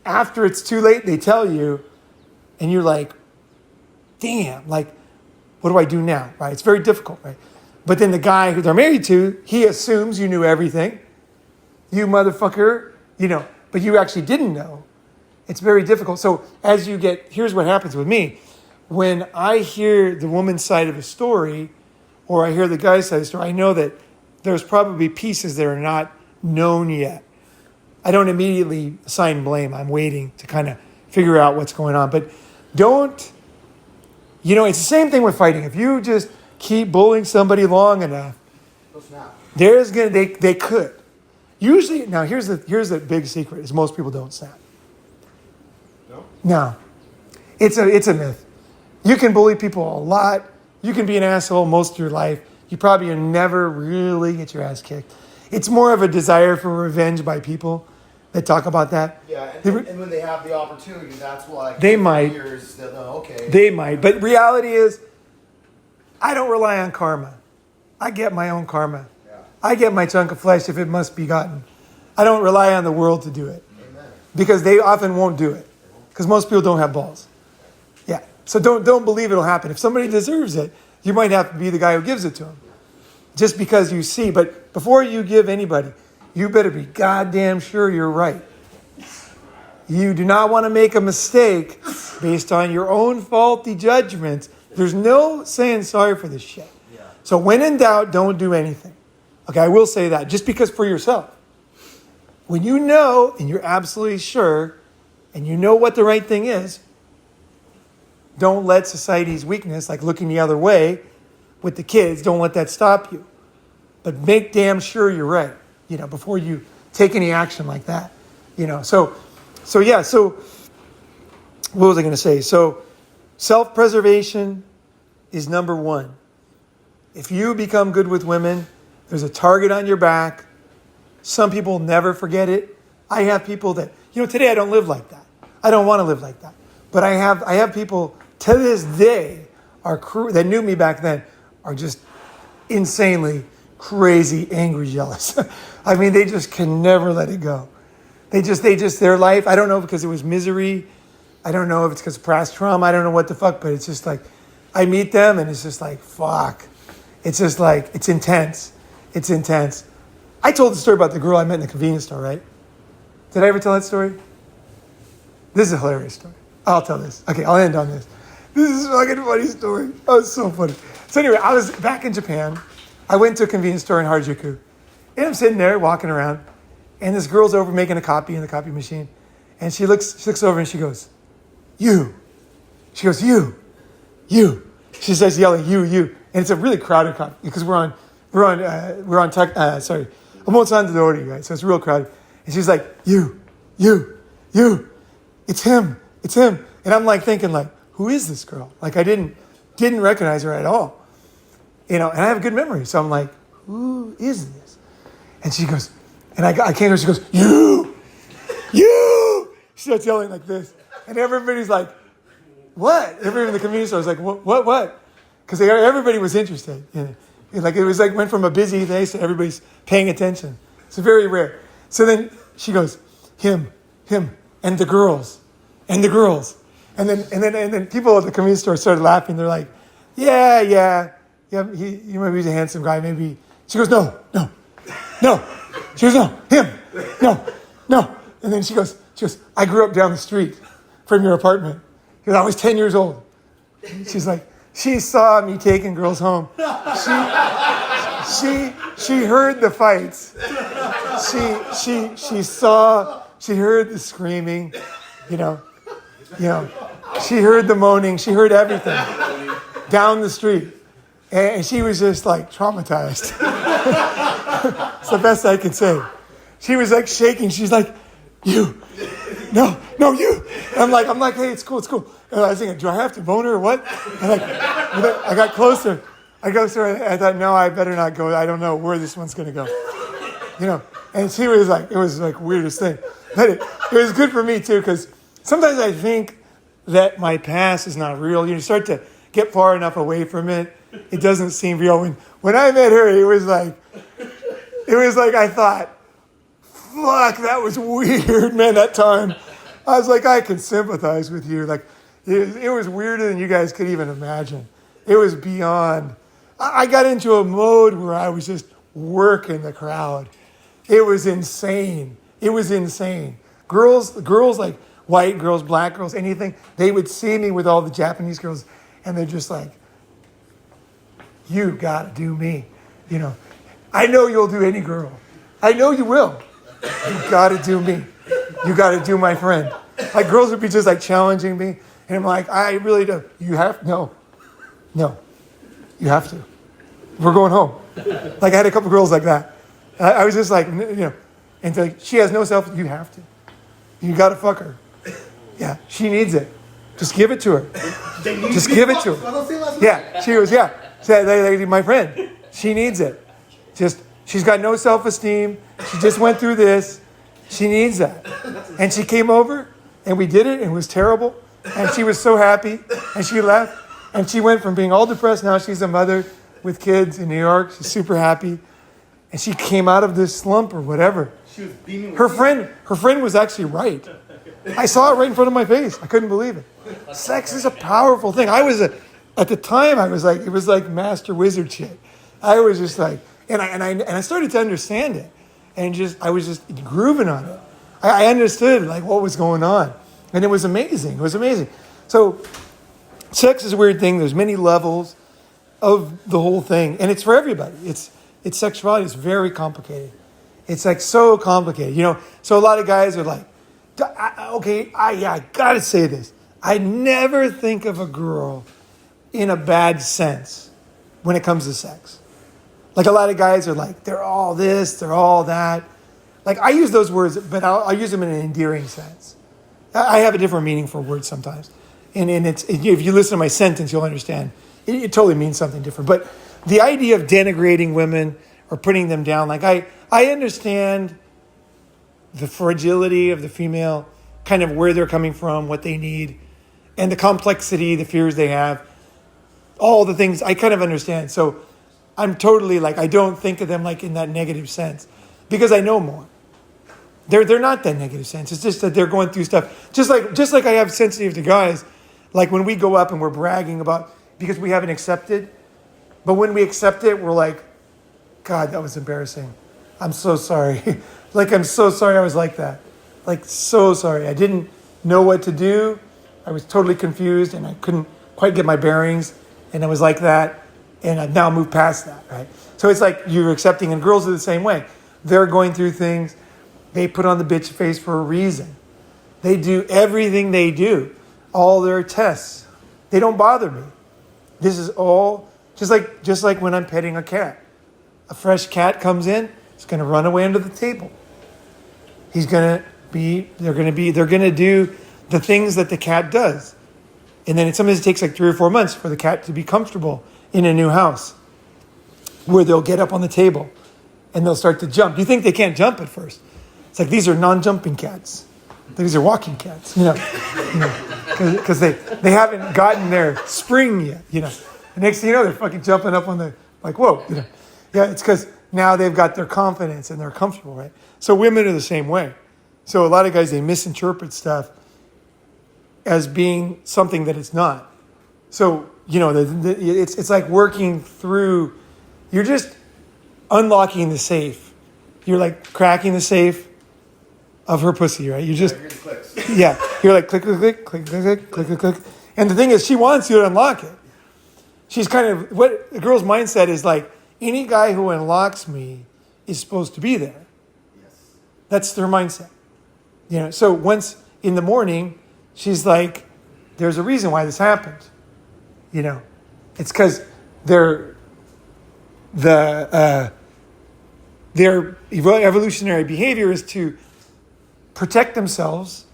After it's too late, they tell you, and you're like, damn, like, what do I do now, right? It's very difficult, right? But then the guy who they're married to, he assumes you knew everything. You motherfucker, but you actually didn't know. It's very difficult. So here's what happens with me. When I hear the woman's side of a story, or I hear the guy's side of the story, I know that there's probably pieces that are not known yet. I don't immediately assign blame. I'm waiting to kind of figure out what's going on. But don't, it's the same thing with fighting. If you just keep bullying somebody long enough, they could. Usually, now here's the big secret: is most people don't snap. No, it's a myth. You can bully people a lot. You can be an asshole most of your life. You probably never really get your ass kicked. It's more of a desire for revenge by people that talk about that. Yeah, and when they have the opportunity, that's why. They might. Okay. They might, but reality is, I don't rely on karma. I get my own karma. Yeah. I get my chunk of flesh if it must be gotten. I don't rely on the world to do it. Amen. Because they often won't do it. Because most people don't have balls. Yeah. So don't believe it'll happen. If somebody deserves it, you might have to be the guy who gives it to them. Just because you see. But before you give anybody, you better be goddamn sure you're right. You do not want to make a mistake based on your own faulty judgments. There's no saying sorry for this shit. Yeah. So when in doubt, don't do anything. Okay, I will say that. Just because for yourself. When you know, and you're absolutely sure, and you know what the right thing is, don't let society's weakness, like looking the other way with the kids, don't let that stop you. But make damn sure you're right, before you take any action like that. So what was I going to say? So self-preservation is number one. If you become good with women, there's a target on your back. Some people never forget it. I have people that, today I don't live like that. I don't want to live like that. But I have people to this day that knew me back then are just insanely crazy, angry, jealous. I mean, they just can never let it go. Their life, I don't know because it was misery. I don't know if it's because of past trauma. I don't know what the fuck, but it's just like, I meet them and it's just like, fuck. It's just like, it's intense. It's intense. I told the story about the girl I met in the convenience store, right? Did I ever tell that story? This is a hilarious story. I'll tell this. Okay, I'll end on this. This is a fucking funny story. Oh, it's so funny. So anyway, I was back in Japan. I went to a convenience store in Hierarchical. And I'm sitting there walking around. And this girl's over making a copy in the copy machine. And she looks over and she goes, you. She goes, you. She starts yelling, you. And it's a really crowded copy because we're on almost on to the order, right? So it's real crowded. And she's like, you. It's him. And I'm like thinking like, who is this girl? Like I didn't recognize her at all. And I have good memory. So I'm like, who is this? And she goes, and I came to her, she goes, you. She starts yelling like this. And everybody's like, what? Everybody in the convenience store was like, what? Because everybody was interested in it. Like it was like went from a busy day to everybody's paying attention. It's very rare. So then she goes, him, and the girls. And then people at the convenience store started laughing. They're like, yeah, he might be a handsome guy, maybe. She goes, no. She goes, no, him, no. And then she goes, I grew up down the street from your apartment. because I was 10 years old. She's like, she saw me taking girls home. She heard the fights. She heard the screaming, you know. She heard the moaning. She heard everything down the street. And she was just like traumatized. It's the best I can say. She was like shaking. She's like, you. No, you. And I'm like, hey, it's cool. And I was thinking, do I have to bone her or what? And I got closer. I go to her. I thought, no, I better not go. I don't know where this one's going to go. And she was like, it was like weirdest thing. But it was good for me too, because sometimes I think that my past is not real. You start to get far enough away from it, it doesn't seem real. When I met her, it was like I thought, fuck, that was weird, man, that time. I was like, I can sympathize with you. Like, it was weirder than you guys could even imagine. It was beyond. I got into a mode where I was just working the crowd. It was insane. Girls like white girls, black girls, anything, they would see me with all the Japanese girls, and they're just like, you gotta do me. I know you'll do any girl. I know you will. You gotta do me. You gotta do my friend. Like, girls would be just like challenging me, and I'm like, I really do. You have, no. You have to. We're going home. Like, I had a couple girls like that. I was just like, and like, she has no self, you have to. You gotta fuck her. Yeah, she needs it. Just give it to her. Just give it to her. Yeah, she was, yeah. My friend, she needs it. She's got no self-esteem. She just went through this. She needs that. And she came over, and we did it, and it was terrible. And she was so happy, and she left. And she went from being all depressed, now she's a mother with kids in New York. She's super happy. And she came out of this slump or whatever. She was beaming. Her friend was actually right. I saw it right in front of my face. I couldn't believe it. Sex is a powerful thing. At the time, I was like, it was like master wizard shit. I was just like, and I started to understand it, and I was just grooving on it. I understood like what was going on, and it was amazing. So, sex is a weird thing. There's many levels of the whole thing, and it's for everybody. It's sexuality is very complicated. It's like so complicated, So a lot of guys are like, I gotta say this. I never think of a girl in a bad sense when it comes to sex. Like, a lot of guys are like, they're all this, they're all that. Like, I use those words, but I'll use them in an endearing sense. I have a different meaning for words sometimes. And if you listen to my sentence, you'll understand. It totally means something different. But the idea of denigrating women or putting them down, like, I understand the fragility of the female, kind of where they're coming from, what they need, and the complexity, the fears they have, all the things I kind of understand. So I'm totally like, I don't think of them like in that negative sense, because I know more. They're not that negative sense. It's just that they're going through stuff. Just like I have sensitive to guys, like when we go up and we're bragging about, because we haven't accepted, but when we accept it, we're like, God, that was embarrassing. I'm so sorry. Like, I'm so sorry I was like that. Like, so sorry. I didn't know what to do. I was totally confused, and I couldn't quite get my bearings, and I was like that, and I've now moved past that, right? So it's like you're accepting, and girls are the same way. They're going through things. They put on the bitch face for a reason. They do everything they do, all their tests. They don't bother me. This is all just like when I'm petting a cat. A fresh cat comes in, it's going to run away under the table. They're going to do the things that the cat does. And then sometimes it takes like 3 or 4 months for the cat to be comfortable in a new house, where they'll get up on the table and they'll start to jump. You think they can't jump at first. It's like, these are non-jumping cats. These are walking cats, because they haven't gotten their spring yet, The next thing you know, they're fucking jumping up on the, like, whoa, Yeah, it's because now they've got their confidence and they're comfortable, right? So women are the same way. So a lot of guys, they misinterpret stuff as being something that it's not. So, it's like working through, you're just unlocking the safe. You're like cracking the safe, of her pussy, right? You just, Here's the clicks. yeah, you're like click, click, click, click, click, click, click, click, click. And the thing is, she wants you to unlock it. She's kind of, what the girl's mindset is like, any guy who unlocks me is supposed to be there. Yes. That's their mindset. You know, so once in the morning, she's like, there's a reason why this happened. You know, it's because their evolutionary behavior is to protect themselves,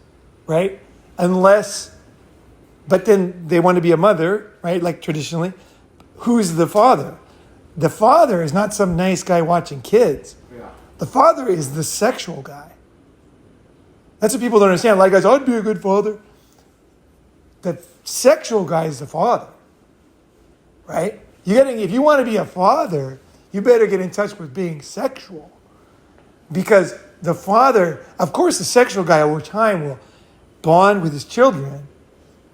right? But then they want to be a mother, right? Like traditionally. Who's the father? The father is not some nice guy watching kids. Yeah. The father is the sexual guy. That's what people don't understand. Like, guys, I'd be a good father. The sexual guy is the father, right? If you want to be a father, you better get in touch with being sexual. Because the father, of course, the sexual guy over time will bond with his children,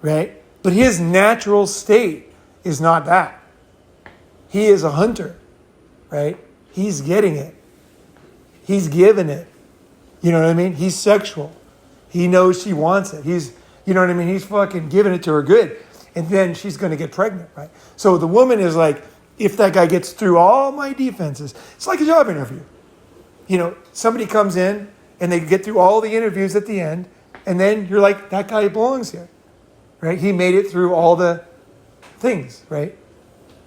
right? But his natural state is not that. He is a hunter, right? He's getting it. He's giving it. You know what I mean? He's sexual. He knows she wants it. You know what I mean? He's fucking giving it to her good. And then she's going to get pregnant, right? So the woman is like, if that guy gets through all my defenses, it's like a job interview. You know, somebody comes in and they get through all the interviews at the end, and then you're like, that guy belongs here, right? He made it through all the things, right?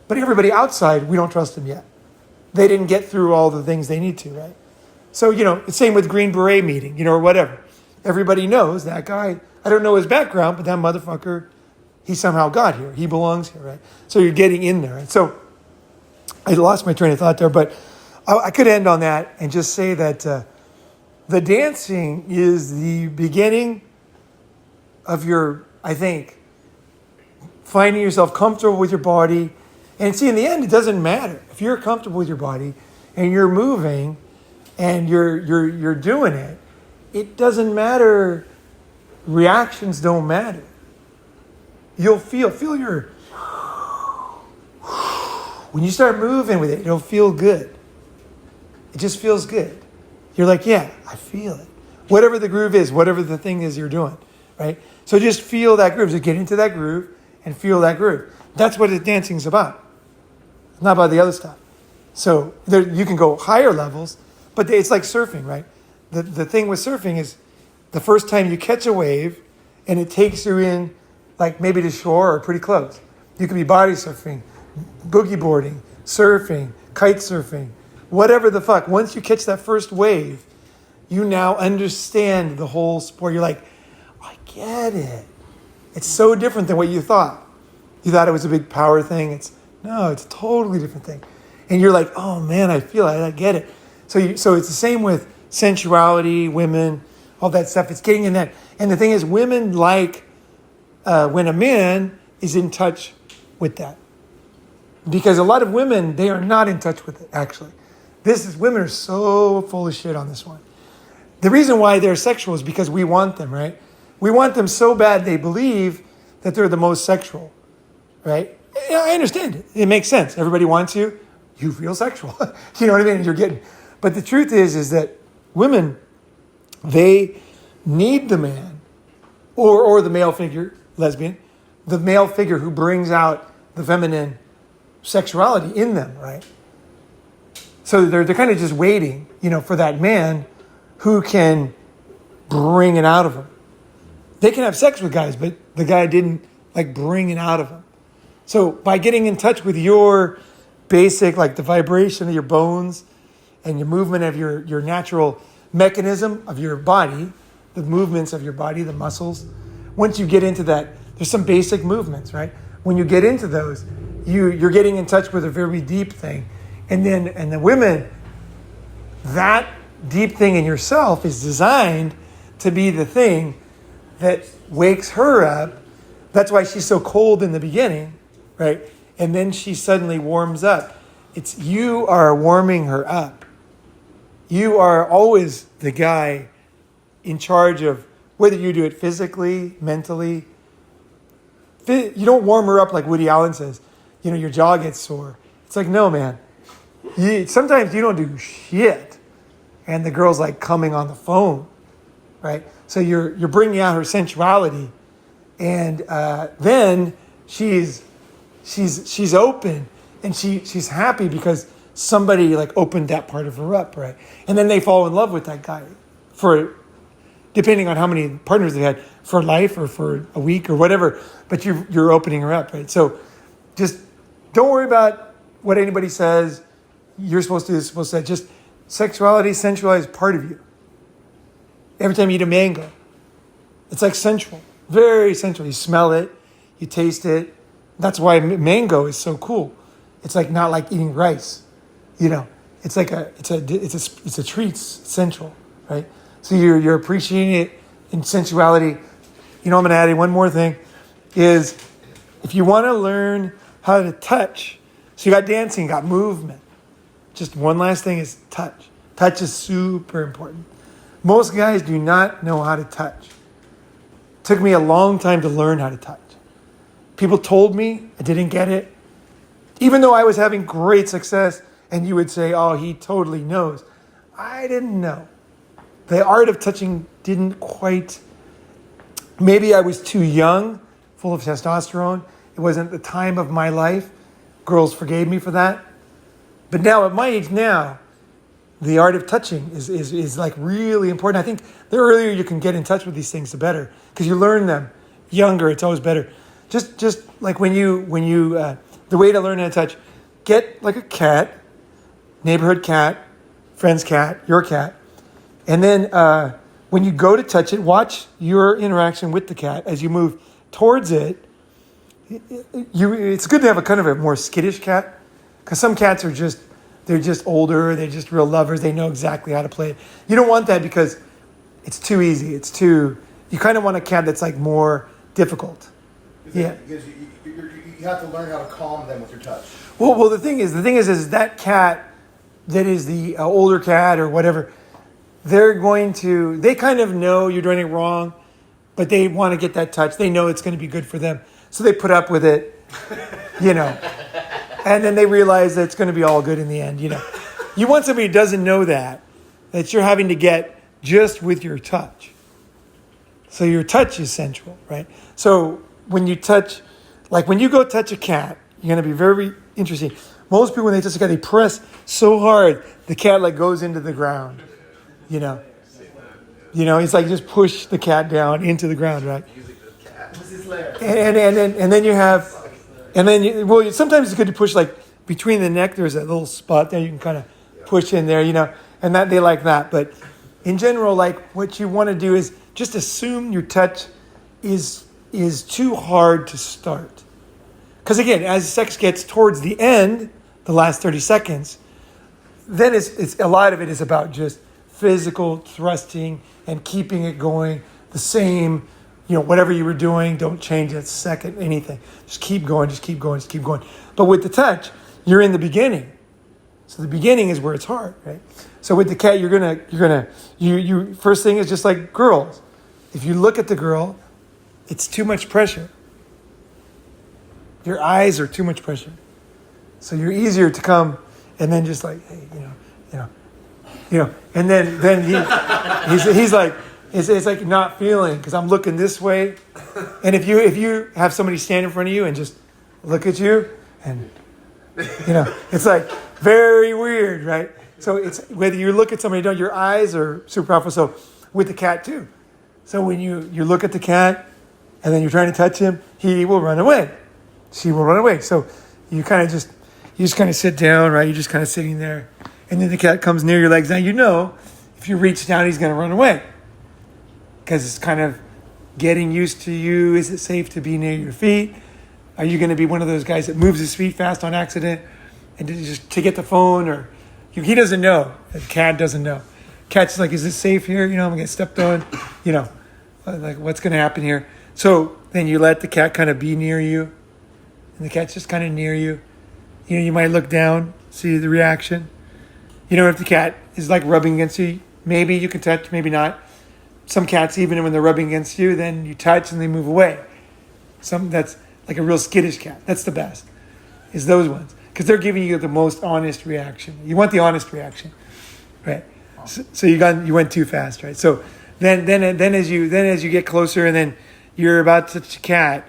But everybody outside, we don't trust him yet. They didn't get through all the things they need to, right? So, you know, it's same with Green Beret meeting, you know, or whatever. Everybody knows that guy. I don't know his background, but that motherfucker, he somehow got here. He belongs here, right? So you're getting in there. And so I lost my train of thought there, but I could end on that and just say that the dancing is the beginning of your, I think, finding yourself comfortable with your body. And see, in the end, it doesn't matter. If you're comfortable with your body and you're moving and you're doing it, it doesn't matter. Reactions don't matter. You'll feel your, when you start moving with it, it'll feel good. It just feels good. You're like, yeah, I feel it. Whatever the groove is, whatever the thing is you're doing, right? So just feel that groove. Just get into that groove and feel that groove. That's what dancing is about. It's not about the other stuff. So you can go higher levels, but it's like surfing, right? The thing with surfing is the first time you catch a wave and it takes you in like maybe to shore or pretty close. You could be body surfing, boogie boarding, surfing, kite surfing, whatever the fuck. Once you catch that first wave, you now understand the whole sport. You're like, I get it. It's so different than what you thought. You thought it was a big power thing. It's a totally different thing. And you're like, oh man, I feel it. I get it. So it's the same with sensuality, women, all that stuff. It's getting in that. And the thing is, women like when a man is in touch with that. Because a lot of women, they are not in touch with it, actually. Women are so full of shit on this one. The reason why they're sexual is because we want them, right? We want them so bad they believe that they're the most sexual, right? Yeah, I understand it. It makes sense. Everybody wants you. You feel sexual. You know what I mean? But the truth is that women, they need the man or the male figure, lesbian, the male figure who brings out the feminine sexuality in them, right? So they're kind of just waiting, for that man who can bring it out of them. They can have sex with guys, but the guy didn't bring it out of them. So by getting in touch with your basic, the vibration of your bones and your movement of your natural mechanism of your body, the movements of your body, the muscles, once you get into that, there's some basic movements, right? When you get into those, you're getting in touch with a very deep thing. And the women, that deep thing in yourself is designed to be the thing that wakes her up. That's why she's so cold in the beginning, right? And then she suddenly warms up. You are warming her up. You are always the guy in charge of whether you do it physically, mentally. You don't warm her up like Woody Allen says, your jaw gets sore. It's like, no, man. Sometimes you don't do shit. And the girl's coming on the phone. right? So you're bringing out her sensuality, and then she's open, and she's happy because somebody like opened that part of her up, right? And then they fall in love with that guy for, depending on how many partners they had, for life or for a week or whatever. But you're opening her up, right? So just don't worry about what anybody says. You're supposed to do this, supposed to. Just sexuality, sensuality is part of you. Every time you eat a mango, it's like sensual, very sensual. You smell it, you taste it. That's why mango is so cool. It's like not like eating rice, you know. It's like it's a treat. It's sensual, right? So you're appreciating it in sensuality. You know, I'm going to add in one more thing. Is if you want to learn how to touch, so you got dancing, you got movement. Just one last thing is touch. Touch is super important. Most guys do not know how to touch. It took me a long time to learn how to touch. People told me, I didn't get it. Even though I was having great success, and you would say, oh, he totally knows. I didn't know. The art of touching didn't quite, maybe I was too young, full of testosterone. It wasn't the time of my life. Girls forgave me for that. But now, at my age now, the art of touching is like really important. I think the earlier you can get in touch with these things, the better, because you learn them younger. It's always better. Just like when you the way to learn how to touch, get like a cat, neighborhood cat, friend's cat, your cat, and then when you go to touch it, watch your interaction with the cat as you move towards it. It's good to have a kind of a more skittish cat, because some cats are they're just older, they're just real lovers, they know exactly how to play it. You don't want that because it's too easy. You kind of want a cat that's like more difficult. Yeah. Because you have to learn how to calm them with your touch. Well, the thing is that cat that is the older cat or whatever, they kind of know you're doing it wrong, but they want to get that touch. They know it's going to be good for them. So they put up with it, you know. And then they realize that it's going to be all good in the end, you know. You want somebody who doesn't know that you're having to get just with your touch. So your touch is sensual, right? So when you touch, like when you go touch a cat, you're going to be very interesting. Most people, when they touch a cat, they press so hard, the cat like goes into the ground, you know. You know, it's like just push the cat down into the ground, right? And then you have... And then, sometimes it's good to push, like, between the neck, there's a little spot there you can kind of push in there, you know, and that they like that. But in general, like, what you want to do is just assume your touch is too hard to start. Because, again, as sex gets towards the end, the last 30 seconds, then it's a lot of it is about just physical thrusting and keeping it going the same. You know, whatever you were doing, don't change it second, anything. Just keep going, just keep going, just keep going. But with the touch, you're in the beginning. So the beginning is where it's hard, right? So with the cat, you first thing is just like girls. If you look at the girl, it's too much pressure. Your eyes are too much pressure. So you're easier to come and then just like, hey, you know, and then he's like, it's like not feeling, because I'm looking this way. And if you have somebody stand in front of you and just look at you, and you know, it's like very weird, right? So it's whether you look at somebody or don't, your eyes are super powerful. So with the cat too. So when you look at the cat and then you're trying to touch him, he will run away. She will run away. So you just kind of sit down, right? You're just kind of sitting there, and then the cat comes near your legs. Now you know if you reach down, he's going to run away. Because it's kind of getting used to you. Is it safe to be near your feet? Are you going to be one of those guys that moves his feet fast on accident and to get the phone? Or he doesn't know. The cat doesn't know. Cat's like, is this safe here? You know, I'm going to get stepped on. You know, like what's going to happen here? So then you let the cat kind of be near you. And the cat's just kind of near you. You know, you might look down, see the reaction. You know, if the cat is like rubbing against you, maybe you can touch, maybe not. Some cats, even when they're rubbing against you, then you touch and they move away. Some that's like a real skittish cat. That's the best, is those ones. Because they're giving you the most honest reaction. You want the honest reaction, right? So you went too fast, right? So then as you get closer, and then you're about to touch a cat,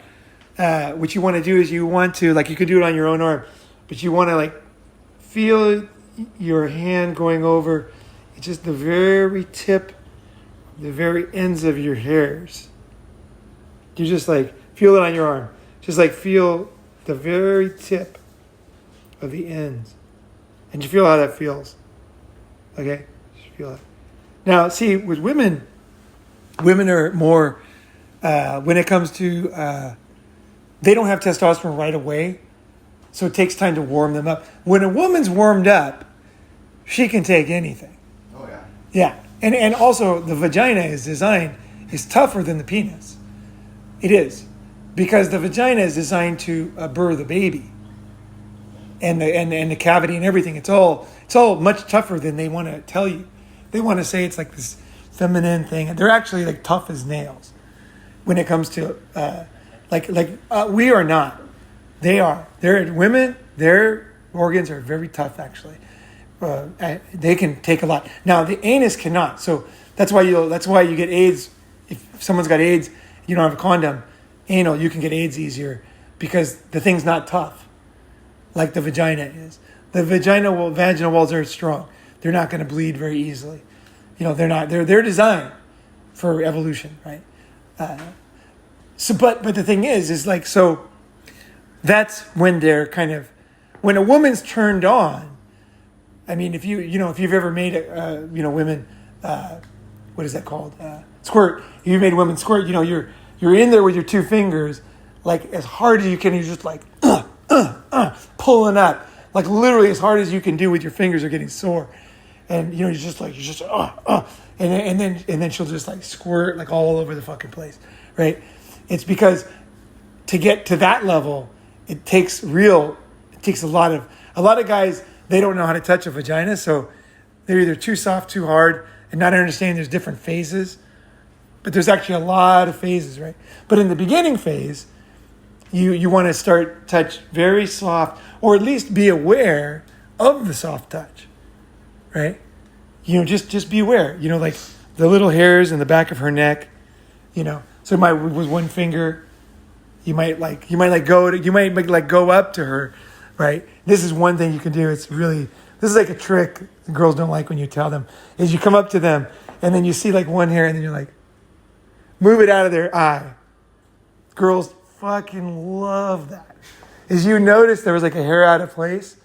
what you want to do is you want to, like, you could do it on your own arm, but you want to, like, feel your hand going over just the very tip, the very ends of your hairs. You just, like, feel it on your arm. Just, like, feel the very tip of the ends. And you feel how that feels. Okay? Just feel it. Now, see, with women are more, when it comes to, they don't have testosterone right away, so it takes time to warm them up. When a woman's warmed up, she can take anything. Oh, yeah. Yeah. And also, the vagina is tougher than the penis. It is. Because the vagina is designed to birth a baby. And the cavity and everything, it's all much tougher than they want to tell you. They want to say it's like this feminine thing, and they're actually like tough as nails when it comes to we are not. They are. They're women. Their organs are very tough, actually. They can take a lot. Now the anus cannot. So that's why you get AIDS. If someone's got AIDS, you don't have a condom. Anal, you can get AIDS easier because the thing's not tough like the vagina is. The vaginal walls are strong. They're not going to bleed very easily. They're not. They're designed for evolution, right? But the thing is like, so that's when they're kind of, when a woman's turned on. I mean, if you've ever made women, what is that called? Squirt. If you made women squirt, you're in there with your two fingers, like as hard as you can. You're just like pulling up, like literally as hard as you can do with your fingers are getting sore, and and then she'll just like squirt like all over the fucking place, right? It's because to get to that level, it takes a lot of guys. They don't know how to touch a vagina, so they're either too soft, too hard, and not understanding there's different phases. But there's actually a lot of phases, right? But in the beginning phase, you want to start touch very soft, or at least be aware of the soft touch, right? Just be aware. Like the little hairs in the back of her neck. So with one finger, you might go up to her, right? This is one thing you can do. This is like a trick the girls don't like when you tell them, is you come up to them and then you see like one hair and then you're like, move it out of their eye. Girls fucking love that. Is you notice there was like a hair out of place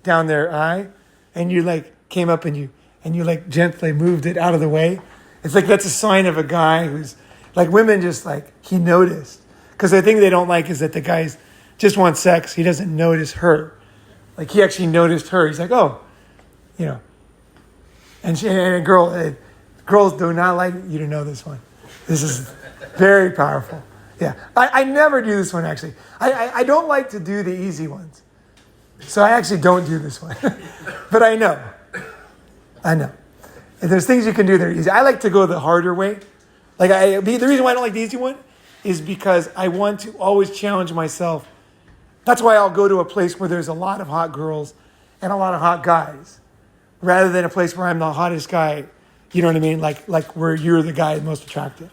down their eye, and you like came up and you like gently moved it out of the way. It's like that's a sign of a guy who's like, women just like, he noticed. Because the thing they don't like is that the guys just want sex. He doesn't notice her. Like he actually noticed her. He's like, oh, and girls do not like you to know this one. This is very powerful. Yeah. I never do this one, actually. I don't like to do the easy ones. So I actually don't do this one. But I know. And there's things you can do that are easy. I like to go the harder way. The reason why I don't like the easy one is because I want to always challenge myself. That's why I'll go to a place where there's a lot of hot girls and a lot of hot guys, rather than a place where I'm the hottest guy. You know what I mean? Like where you're the guy most attractive.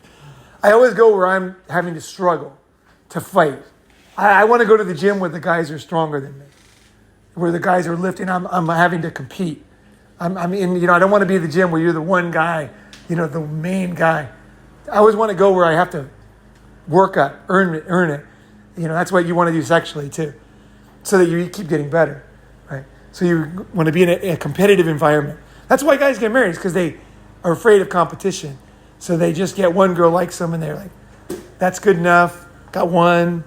I always go where I'm having to struggle, to fight. I want to go to the gym where the guys are stronger than me, where the guys are lifting. I'm having to compete. I don't want to be at the gym where you're the one guy, the main guy. I always want to go where I have to work up, earn it. That's what you want to do sexually too, so that you keep getting better, right? So you want to be in a competitive environment. That's why guys get married, because they are afraid of competition. So they just get one girl likes them, and they're like, that's good enough. Got one,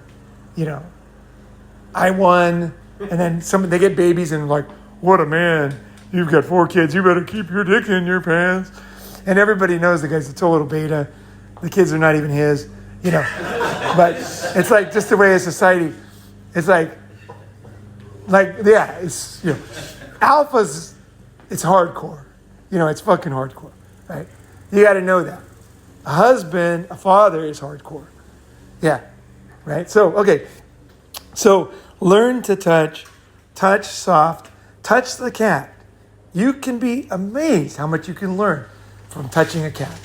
I won. And then they get babies and like, what a man. You've got 4 kids. You better keep your dick in your pants. And everybody knows the guy's a total beta. The kids are not even his, But it's like just the way of society. It's like it's, alphas, it's hardcore. It's fucking hardcore, right? You got to know that. A husband, a father is hardcore. Yeah, right? So, okay. So, learn to touch soft, touch the cat. You can be amazed how much you can learn from touching a cat.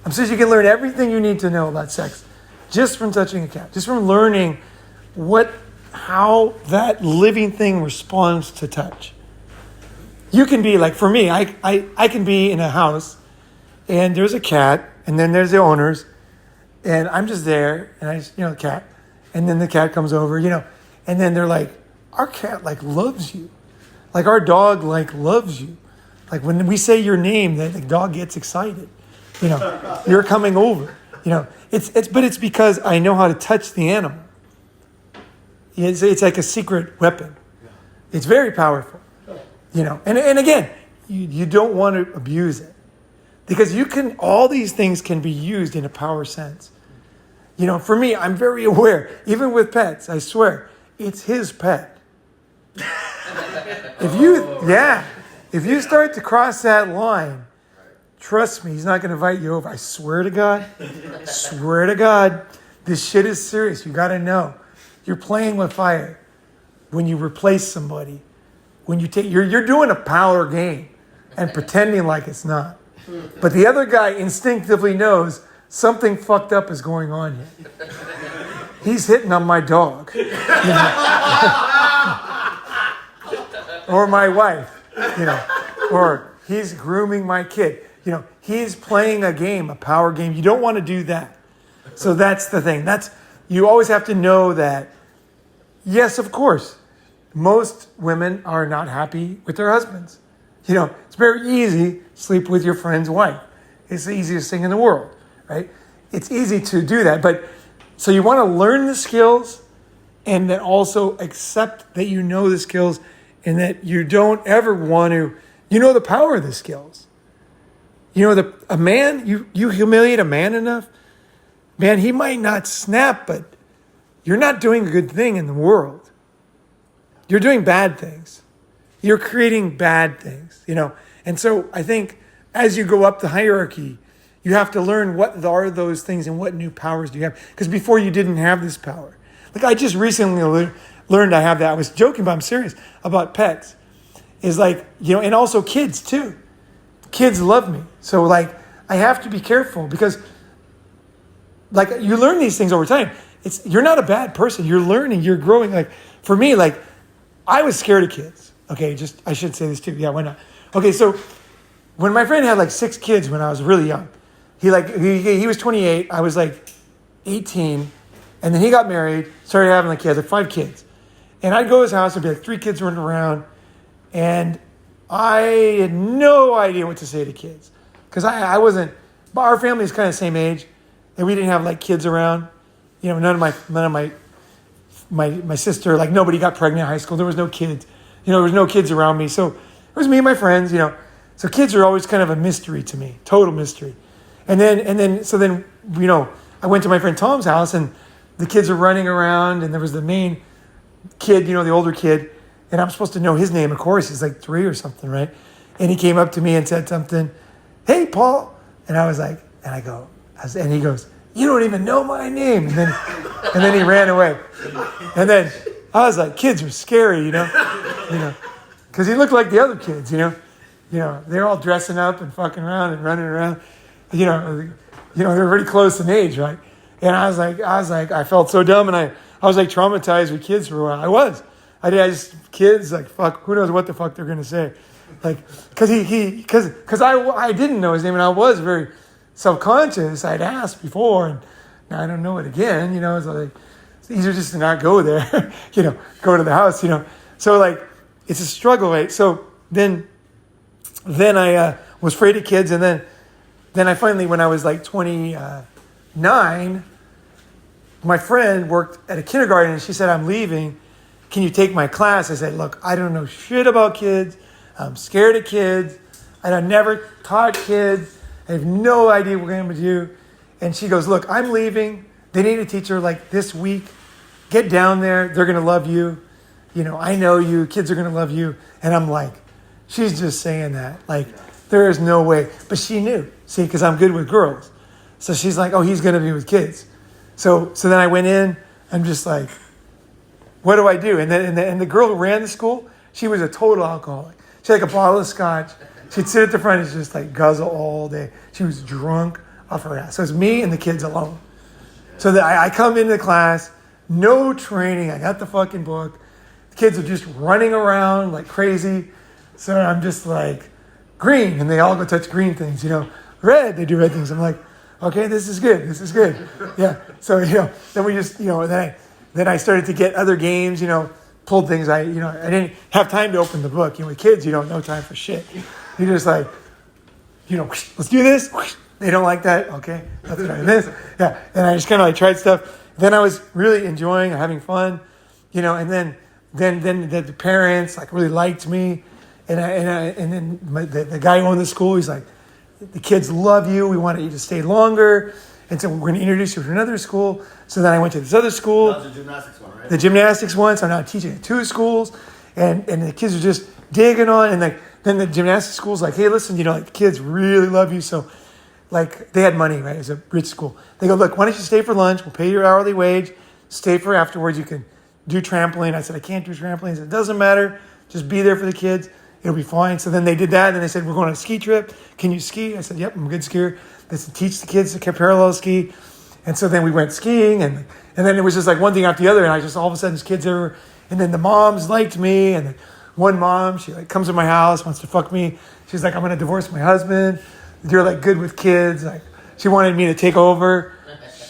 I'm serious. You can learn everything you need to know about sex just from touching a cat, just from learning how that living thing responds to touch. You can be like, for me, I can be in a house and there's a cat and then there's the owners and I'm just there and the cat, and then the cat comes over, and then they're like, our cat like loves you. Like our dog like loves you. Like when we say your name, the dog gets excited. You're coming over. It's because I know how to touch the animal. It's like a secret weapon. It's very powerful. And again, you don't want to abuse it. Because all these things can be used in a power sense. For me, I'm very aware, even with pets, I swear, it's his pet. If you start to cross that line, trust me, he's not going to invite you over. I swear to God, this shit is serious. You got to know. You're playing with fire when you replace somebody. When you're doing a power game and pretending like it's not. But the other guy instinctively knows something fucked up is going on here. He's hitting on my dog. Or my wife, or he's grooming my kid. He's playing a game, a power game. You don't want to do that. So that's the thing. You always have to know that, yes, of course, most women are not happy with their husbands. It's very easy to sleep with your friend's wife. It's the easiest thing in the world, right? It's easy to do that. But so you want to learn the skills and then also accept that you know the skills and that you don't ever want to, the power of the skills. A man, you humiliate a man enough, man, he might not snap, but you're not doing a good thing in the world. You're doing bad things. You're creating bad things, And so I think as you go up the hierarchy, you have to learn what are those things and what new powers do you have. Because before you didn't have this power. Like I just recently learned I have that. I was joking, but I'm serious about pets. Is like, and also kids too. Kids love me. So like, I have to be careful because like you learn these things over time. You're not a bad person. You're learning, you're growing. Like for me, like I was scared of kids. Okay, I should say this too. Yeah, why not? Okay, so when my friend had like 6 kids when I was really young, he was 28, I was like 18, and then he got married, started having like kids, like 5 kids. And I'd go to his house, there'd be like 3 kids running around, and I had no idea what to say to kids. Because I wasn't, but our family is kind of the same age, and we didn't have like kids around. None of my sister, like nobody got pregnant in high school. There was no kids. There was no kids around me. So it was me and my friends, So kids are always kind of a mystery to me, total mystery. And then I went to my friend Tom's house and the kids are running around and there was the main kid, the older kid, and I'm supposed to know his name, of course. He's like 3 or something, right? And he came up to me and said something, "Hey, Paul." And I was like, and he goes, "You don't even know my name." And then he ran away. And then I was like, kids are scary, because he looked like the other kids, they're all dressing up and fucking around and running around, they're pretty close in age, right? And I was like, I felt so dumb, and I was like traumatized with kids for a while. I just kids like fuck, who knows what the fuck they're gonna say, like, because I didn't know his name, and I was very self-conscious. I'd asked before, and now I don't know it again, it's like. It's easier just to not go there, go to the house, So like, it's a struggle, right? So then I was afraid of kids. And then I finally, when I was like 29, my friend worked at a kindergarten and she said, "I'm leaving. Can you take my class?" I said, "Look, I don't know shit about kids. I'm scared of kids. I've never taught kids. I have no idea what I'm going to do." And she goes, "Look, I'm leaving. They need a teacher like this week. Get down there. They're going to love you. I know you. Kids are going to love you." And I'm like, she's just saying that. Like, there is no way. But she knew. See, because I'm good with girls. So she's like, "Oh, he's going to be with kids." So then I went in. I'm just like, what do I do? And the girl who ran the school, she was a total alcoholic. She had like a bottle of scotch. She'd sit at the front and just like guzzle all day. She was drunk off her ass. So it's me and the kids alone. So that I come into the class, no training. I got the fucking book. The kids are just running around like crazy. So I'm just like, green, and they all go touch green things, Red, they do red things. I'm like, okay, this is good. Yeah. So, then we just, then I started to get other games, pulled things. I didn't have time to open the book. With kids, you don't know time for shit. You're just like, let's do this. They don't like that. Okay, let's try this. Yeah. And I just kind of like tried stuff. Then I was really enjoying, having fun, and then the parents like really liked me. And then the guy who owned the school, he's like, the kids love you. We want you to stay longer. And so we're going to introduce you to another school. So then I went to this other school. That was the gymnastics one, right? The gymnastics one. So I'm now teaching at 2 schools. And the kids are just digging on. And then the gymnastics school's like, hey, listen, the kids really love you. So like they had money, right? It's a rich school. They go, look, why don't you stay for lunch? We'll pay your hourly wage. Stay for afterwards. You can do trampoline. I said, I can't do trampoline. He said, it doesn't matter. Just be there for the kids. It'll be fine. So then they did that. And they said, we're going on a ski trip. Can you ski? I said, yep, I'm a good skier. They said, teach the kids to parallel ski. And so then we went skiing. And then it was just like one thing after the other. And I just, all of a sudden, these kids everywhere. And then the moms liked me. And then one mom, she like comes to my house, wants to fuck me. She's like, I'm going to divorce my husband. You're like good with kids. Like she wanted me to take over.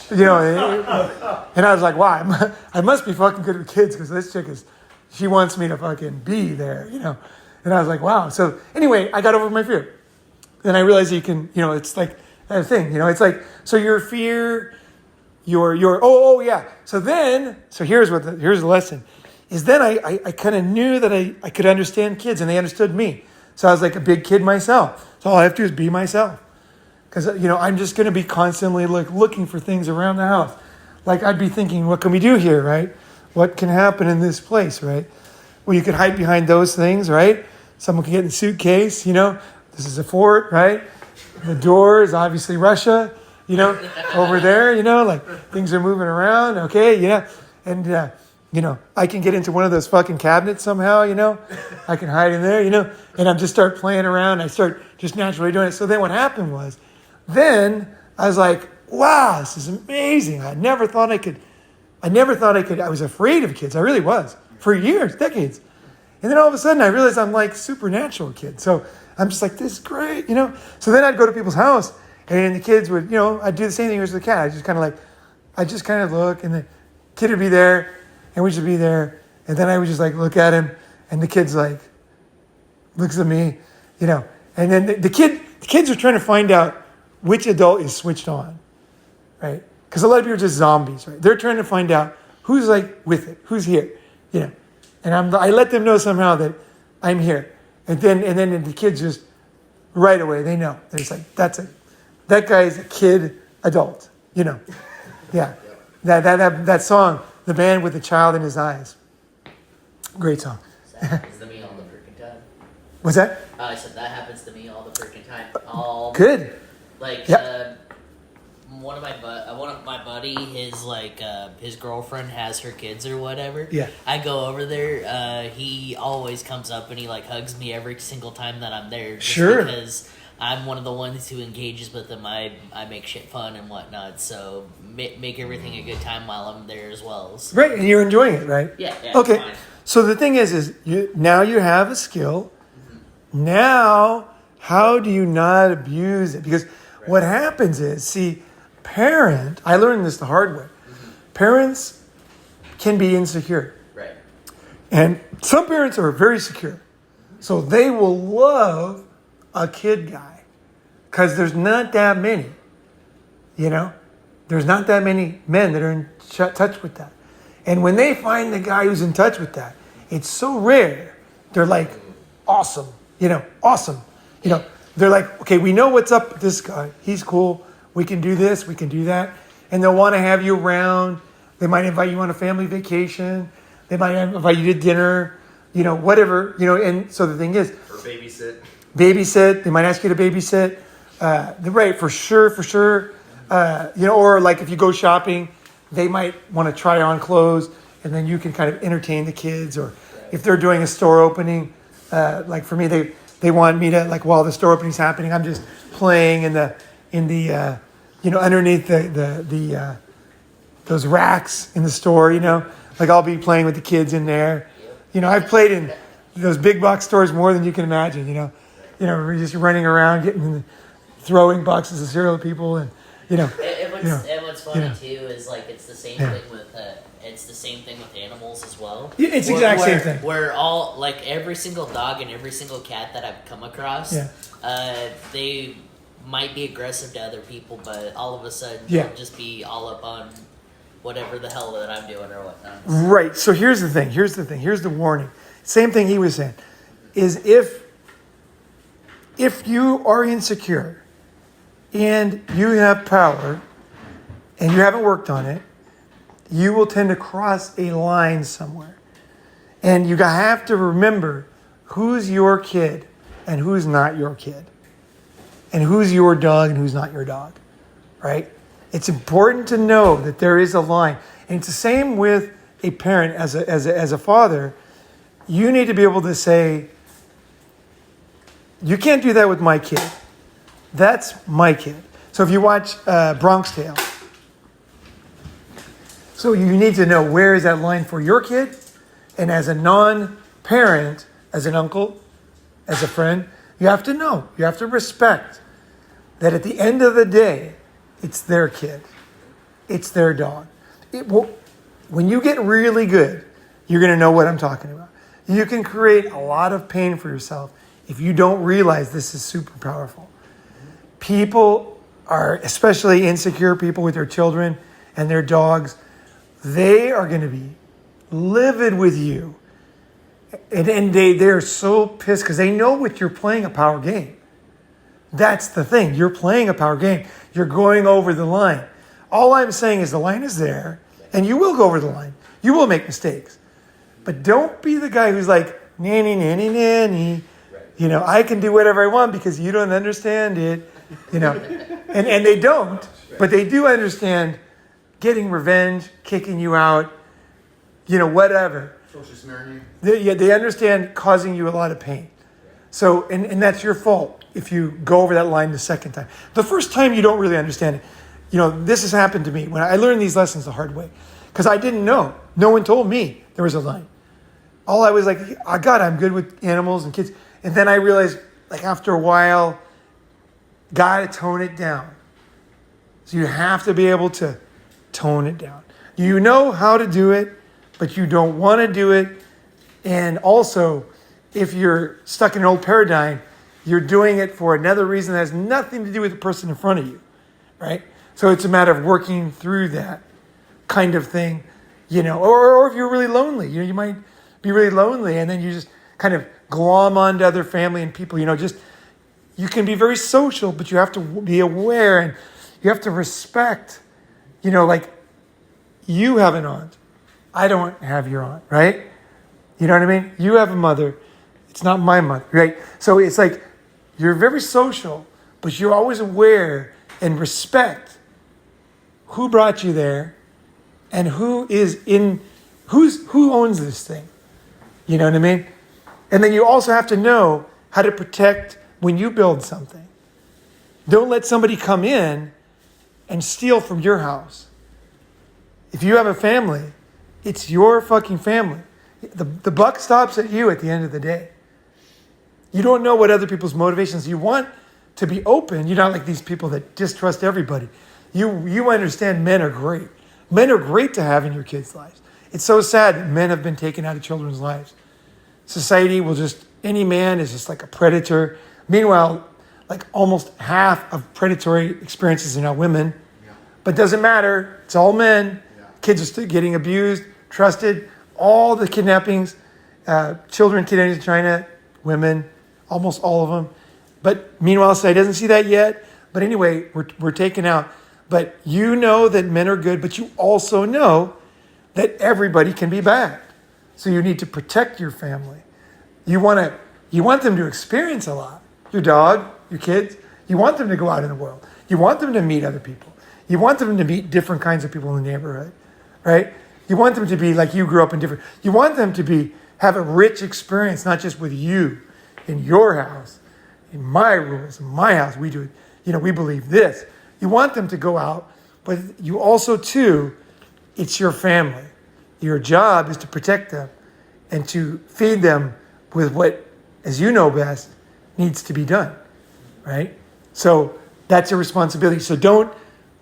And I was like, wow, I must be fucking good with kids because this chick she wants me to fucking be there, And I was like, wow. So anyway, I got over my fear. Then I realized you can, it's like a thing, it's like, so your fear, your yeah. So here's the lesson, is then I kind of knew that I could understand kids and they understood me. So I was like a big kid myself. So all I have to do is be myself. Because, I'm just going to be constantly like looking for things around the house. Like I'd be thinking, what can we do here, right? What can happen in this place, right? Well, you could hide behind those things, right? Someone can get in the suitcase, This is a fort, right? The door is obviously Russia, over there, like things are moving around, okay, And, I can get into one of those fucking cabinets somehow, I can hide in there, and I just start playing around. I start just naturally doing it. So then what happened was, then I was like, wow, this is amazing. I never thought I could. I was afraid of kids. I really was for years, decades. And then all of a sudden I realized I'm like supernatural kid. So I'm just like, this is great, So then I'd go to people's house and the kids would, I'd do the same thing as the cat. I just kind of look and the kid would be there and we'd just be there. And then I would just like look at him and the kid's like, looks at me, And then the kids are trying to find out which adult is switched on, right? Because a lot of people are just zombies, right? They're trying to find out who's like with it, who's here, And I let them know somehow that I'm here. And then the kids just right away, they know. They're just like, that guy's a kid adult, Yeah. That song, The Man with the Child in His Eyes. Great song. That happens to me all the freaking time. What's that? I said that happens to me all the freaking time. Good. Like, Yep. one of my buddy, his girlfriend has her kids or whatever. Yeah. I go over there. He always comes up and he like hugs me every single time that I'm there. Just Sure. Because I'm one of the ones who engages with them. I make shit fun and whatnot. So make everything a good time while I'm there as well. So. Right, and you're enjoying it, right? Yeah. Okay. It's fine. So the thing is now you have a skill. Mm-hmm. Now, how do you not abuse it? Because what happens is, I learned this the hard way. Mm-hmm. Parents can be insecure. Right. And some parents are very secure. So they will love a kid guy. Because there's not that many. There's not that many men that are in touch with that. And when they find the guy who's in touch with that, it's so rare. They're like, awesome. Awesome. They're like, okay, we know what's up with this guy. He's cool. We can do this. We can do that. And they'll want to have you around. They might invite you on a family vacation. They might invite you to dinner, whatever, And so the thing is. Or babysit. Babysit. They might ask you to babysit. Right, for sure. Or like if you go shopping, they might want to try on clothes and then you can kind of entertain the kids. Or if they're doing a store opening, like for me, they want me to, like, while the store opening's happening, I'm just playing in the underneath those racks in the store, like I'll be playing with the kids in there. I've played in those big box stores more than you can imagine, we're just running around throwing boxes of cereal at people and, And what's funny too is like it's the same thing with animals as well. It's the exact same thing. Where all like every single dog and every single cat that I've come across, they might be aggressive to other people, but all of a sudden they'll just be all up on whatever the hell that I'm doing or whatnot. Right. So here's the thing. Here's the warning. Same thing he was saying is if you are insecure and you have power and you haven't worked on it, you will tend to cross a line somewhere. And you have to remember who's your kid and who's not your kid. And who's your dog and who's not your dog. Right? It's important to know that there is a line. And it's the same with a parent as a father. You need to be able to say, you can't do that with my kid. That's my kid. So if you watch Bronx Tale, so you need to know where is that line for your kid. And as a non-parent, as an uncle, as a friend, you have to know, you have to respect that at the end of the day, it's their kid. It's their dog. When you get really good, you're going to know what I'm talking about. You can create a lot of pain for yourself if you don't realize this is super powerful. People are, especially insecure people with their children and their dogs, they are going to be livid with you. And they're so pissed because they know what you're playing a power game. That's the thing. You're playing a power game. You're going over the line. All I'm saying is the line is there, and you will go over the line. You will make mistakes. But don't be the guy who's like, nanny, nanny, nanny. I can do whatever I want because you don't understand it. And they don't, but they do understand getting revenge, kicking you out, whatever. Social smearing you. They understand causing you a lot of pain. So, and that's your fault if you go over that line the second time. The first time you don't really understand it. This has happened to me when I learned these lessons the hard way because I didn't know. No one told me there was a line. All I was like, oh God, I'm good with animals and kids. And then I realized, like after a while, gotta tone it down. So you have to be able to tone it down. You know how to do it, but you don't want to do it. And also, if you're stuck in an old paradigm, you're doing it for another reason that has nothing to do with the person in front of you, right? So it's a matter of working through that kind of thing, or if you're really lonely, you might be really lonely and then you just kind of glom onto other family and people, you can be very social, but you have to be aware and you have to respect, like you have an aunt. I don't have your aunt, right? You know what I mean? You have a mother. It's not my mother, right? So it's like you're very social, but you're always aware and respect who brought you there and who owns this thing. You know what I mean? And then you also have to know how to protect when you build something. Don't let somebody come in and steal from your house. If you have a family, it's your fucking family. The buck stops at you at the end of the day. You don't know what other people's motivations. You want to be open. You're not like these people that distrust everybody. You understand men are great. Men are great to have in your kids' lives. It's so sad that men have been taken out of children's lives. Society will any man is just like a predator. Meanwhile, like almost half of predatory experiences are now women. Yeah. But it doesn't matter. It's all men. Yeah. Kids are still getting abused, trusted. All the kidnappings, children kidnapped in China, women, almost all of them. But meanwhile, society doesn't see that yet. But anyway, we're taken out. But you know that men are good, but you also know that everybody can be bad. So you need to protect your family. You want them to experience a lot. Your dog, your kids, you want them to go out in the world. You want them to meet other people. You want them to meet different kinds of people in the neighborhood, right? You want them to be like you grew up in different. You want them to have a rich experience, not just with you in your house, in my rules, in my house. We do it. We believe this. You want them to go out, but you also, too, it's your family. Your job is to protect them and to feed them with what, as you know best, needs to be done, right? So that's your responsibility. So don't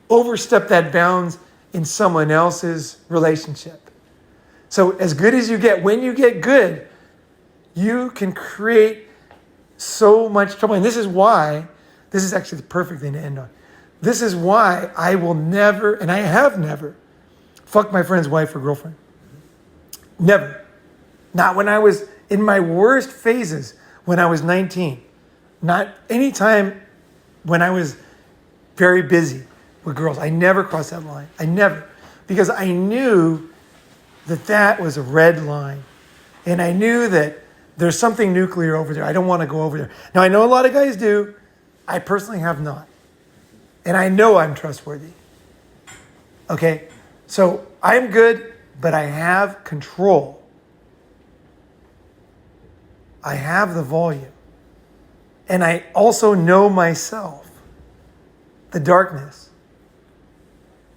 overstep that bounds in someone else's relationship. So as good as you get, when you get good, you can create so much trouble. And this is why, this is actually the perfect thing to end on. This is why I will never, and I have never, fucked my friend's wife or girlfriend. Never. Not when I was in my worst phases, when I was 19. Not any time when I was very busy with girls. I never crossed that line. I never. Because I knew that that was a red line. And I knew that there's something nuclear over there. I don't want to go over there. Now, I know a lot of guys do. I personally have not. And I know I'm trustworthy. Okay? So I'm good, but I have control. I have the volume. And I also know myself. The darkness.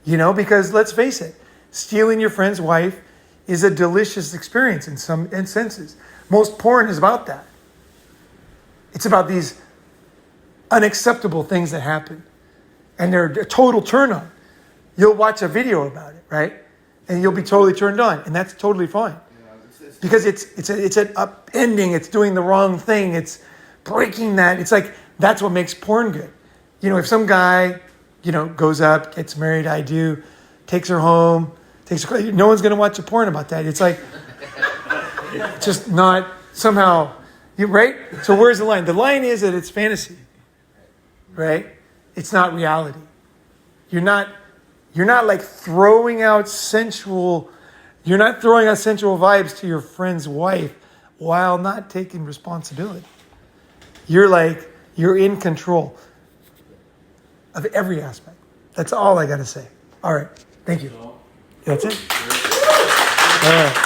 You know, because let's face it, stealing your friend's wife is a delicious experience in some senses. Most porn is about that. It's about these unacceptable things that happen. And they're a total turn on. You'll watch a video about it, right? And you'll be totally turned on. And that's totally fine. Because it's an upending. It's doing the wrong thing. It's breaking that. It's like, that's what makes porn good. You know, if some guy, you know, goes up, gets married, I do, takes her home, no one's going to watch a porn about that. It's like, just not somehow, right? So where's the line? The line is that it's fantasy, right? It's not reality. You're not like throwing out sensual vibes to your friend's wife while not taking responsibility. You're in control of every aspect. That's all I got to say. All right. Thank you. That's it. All right.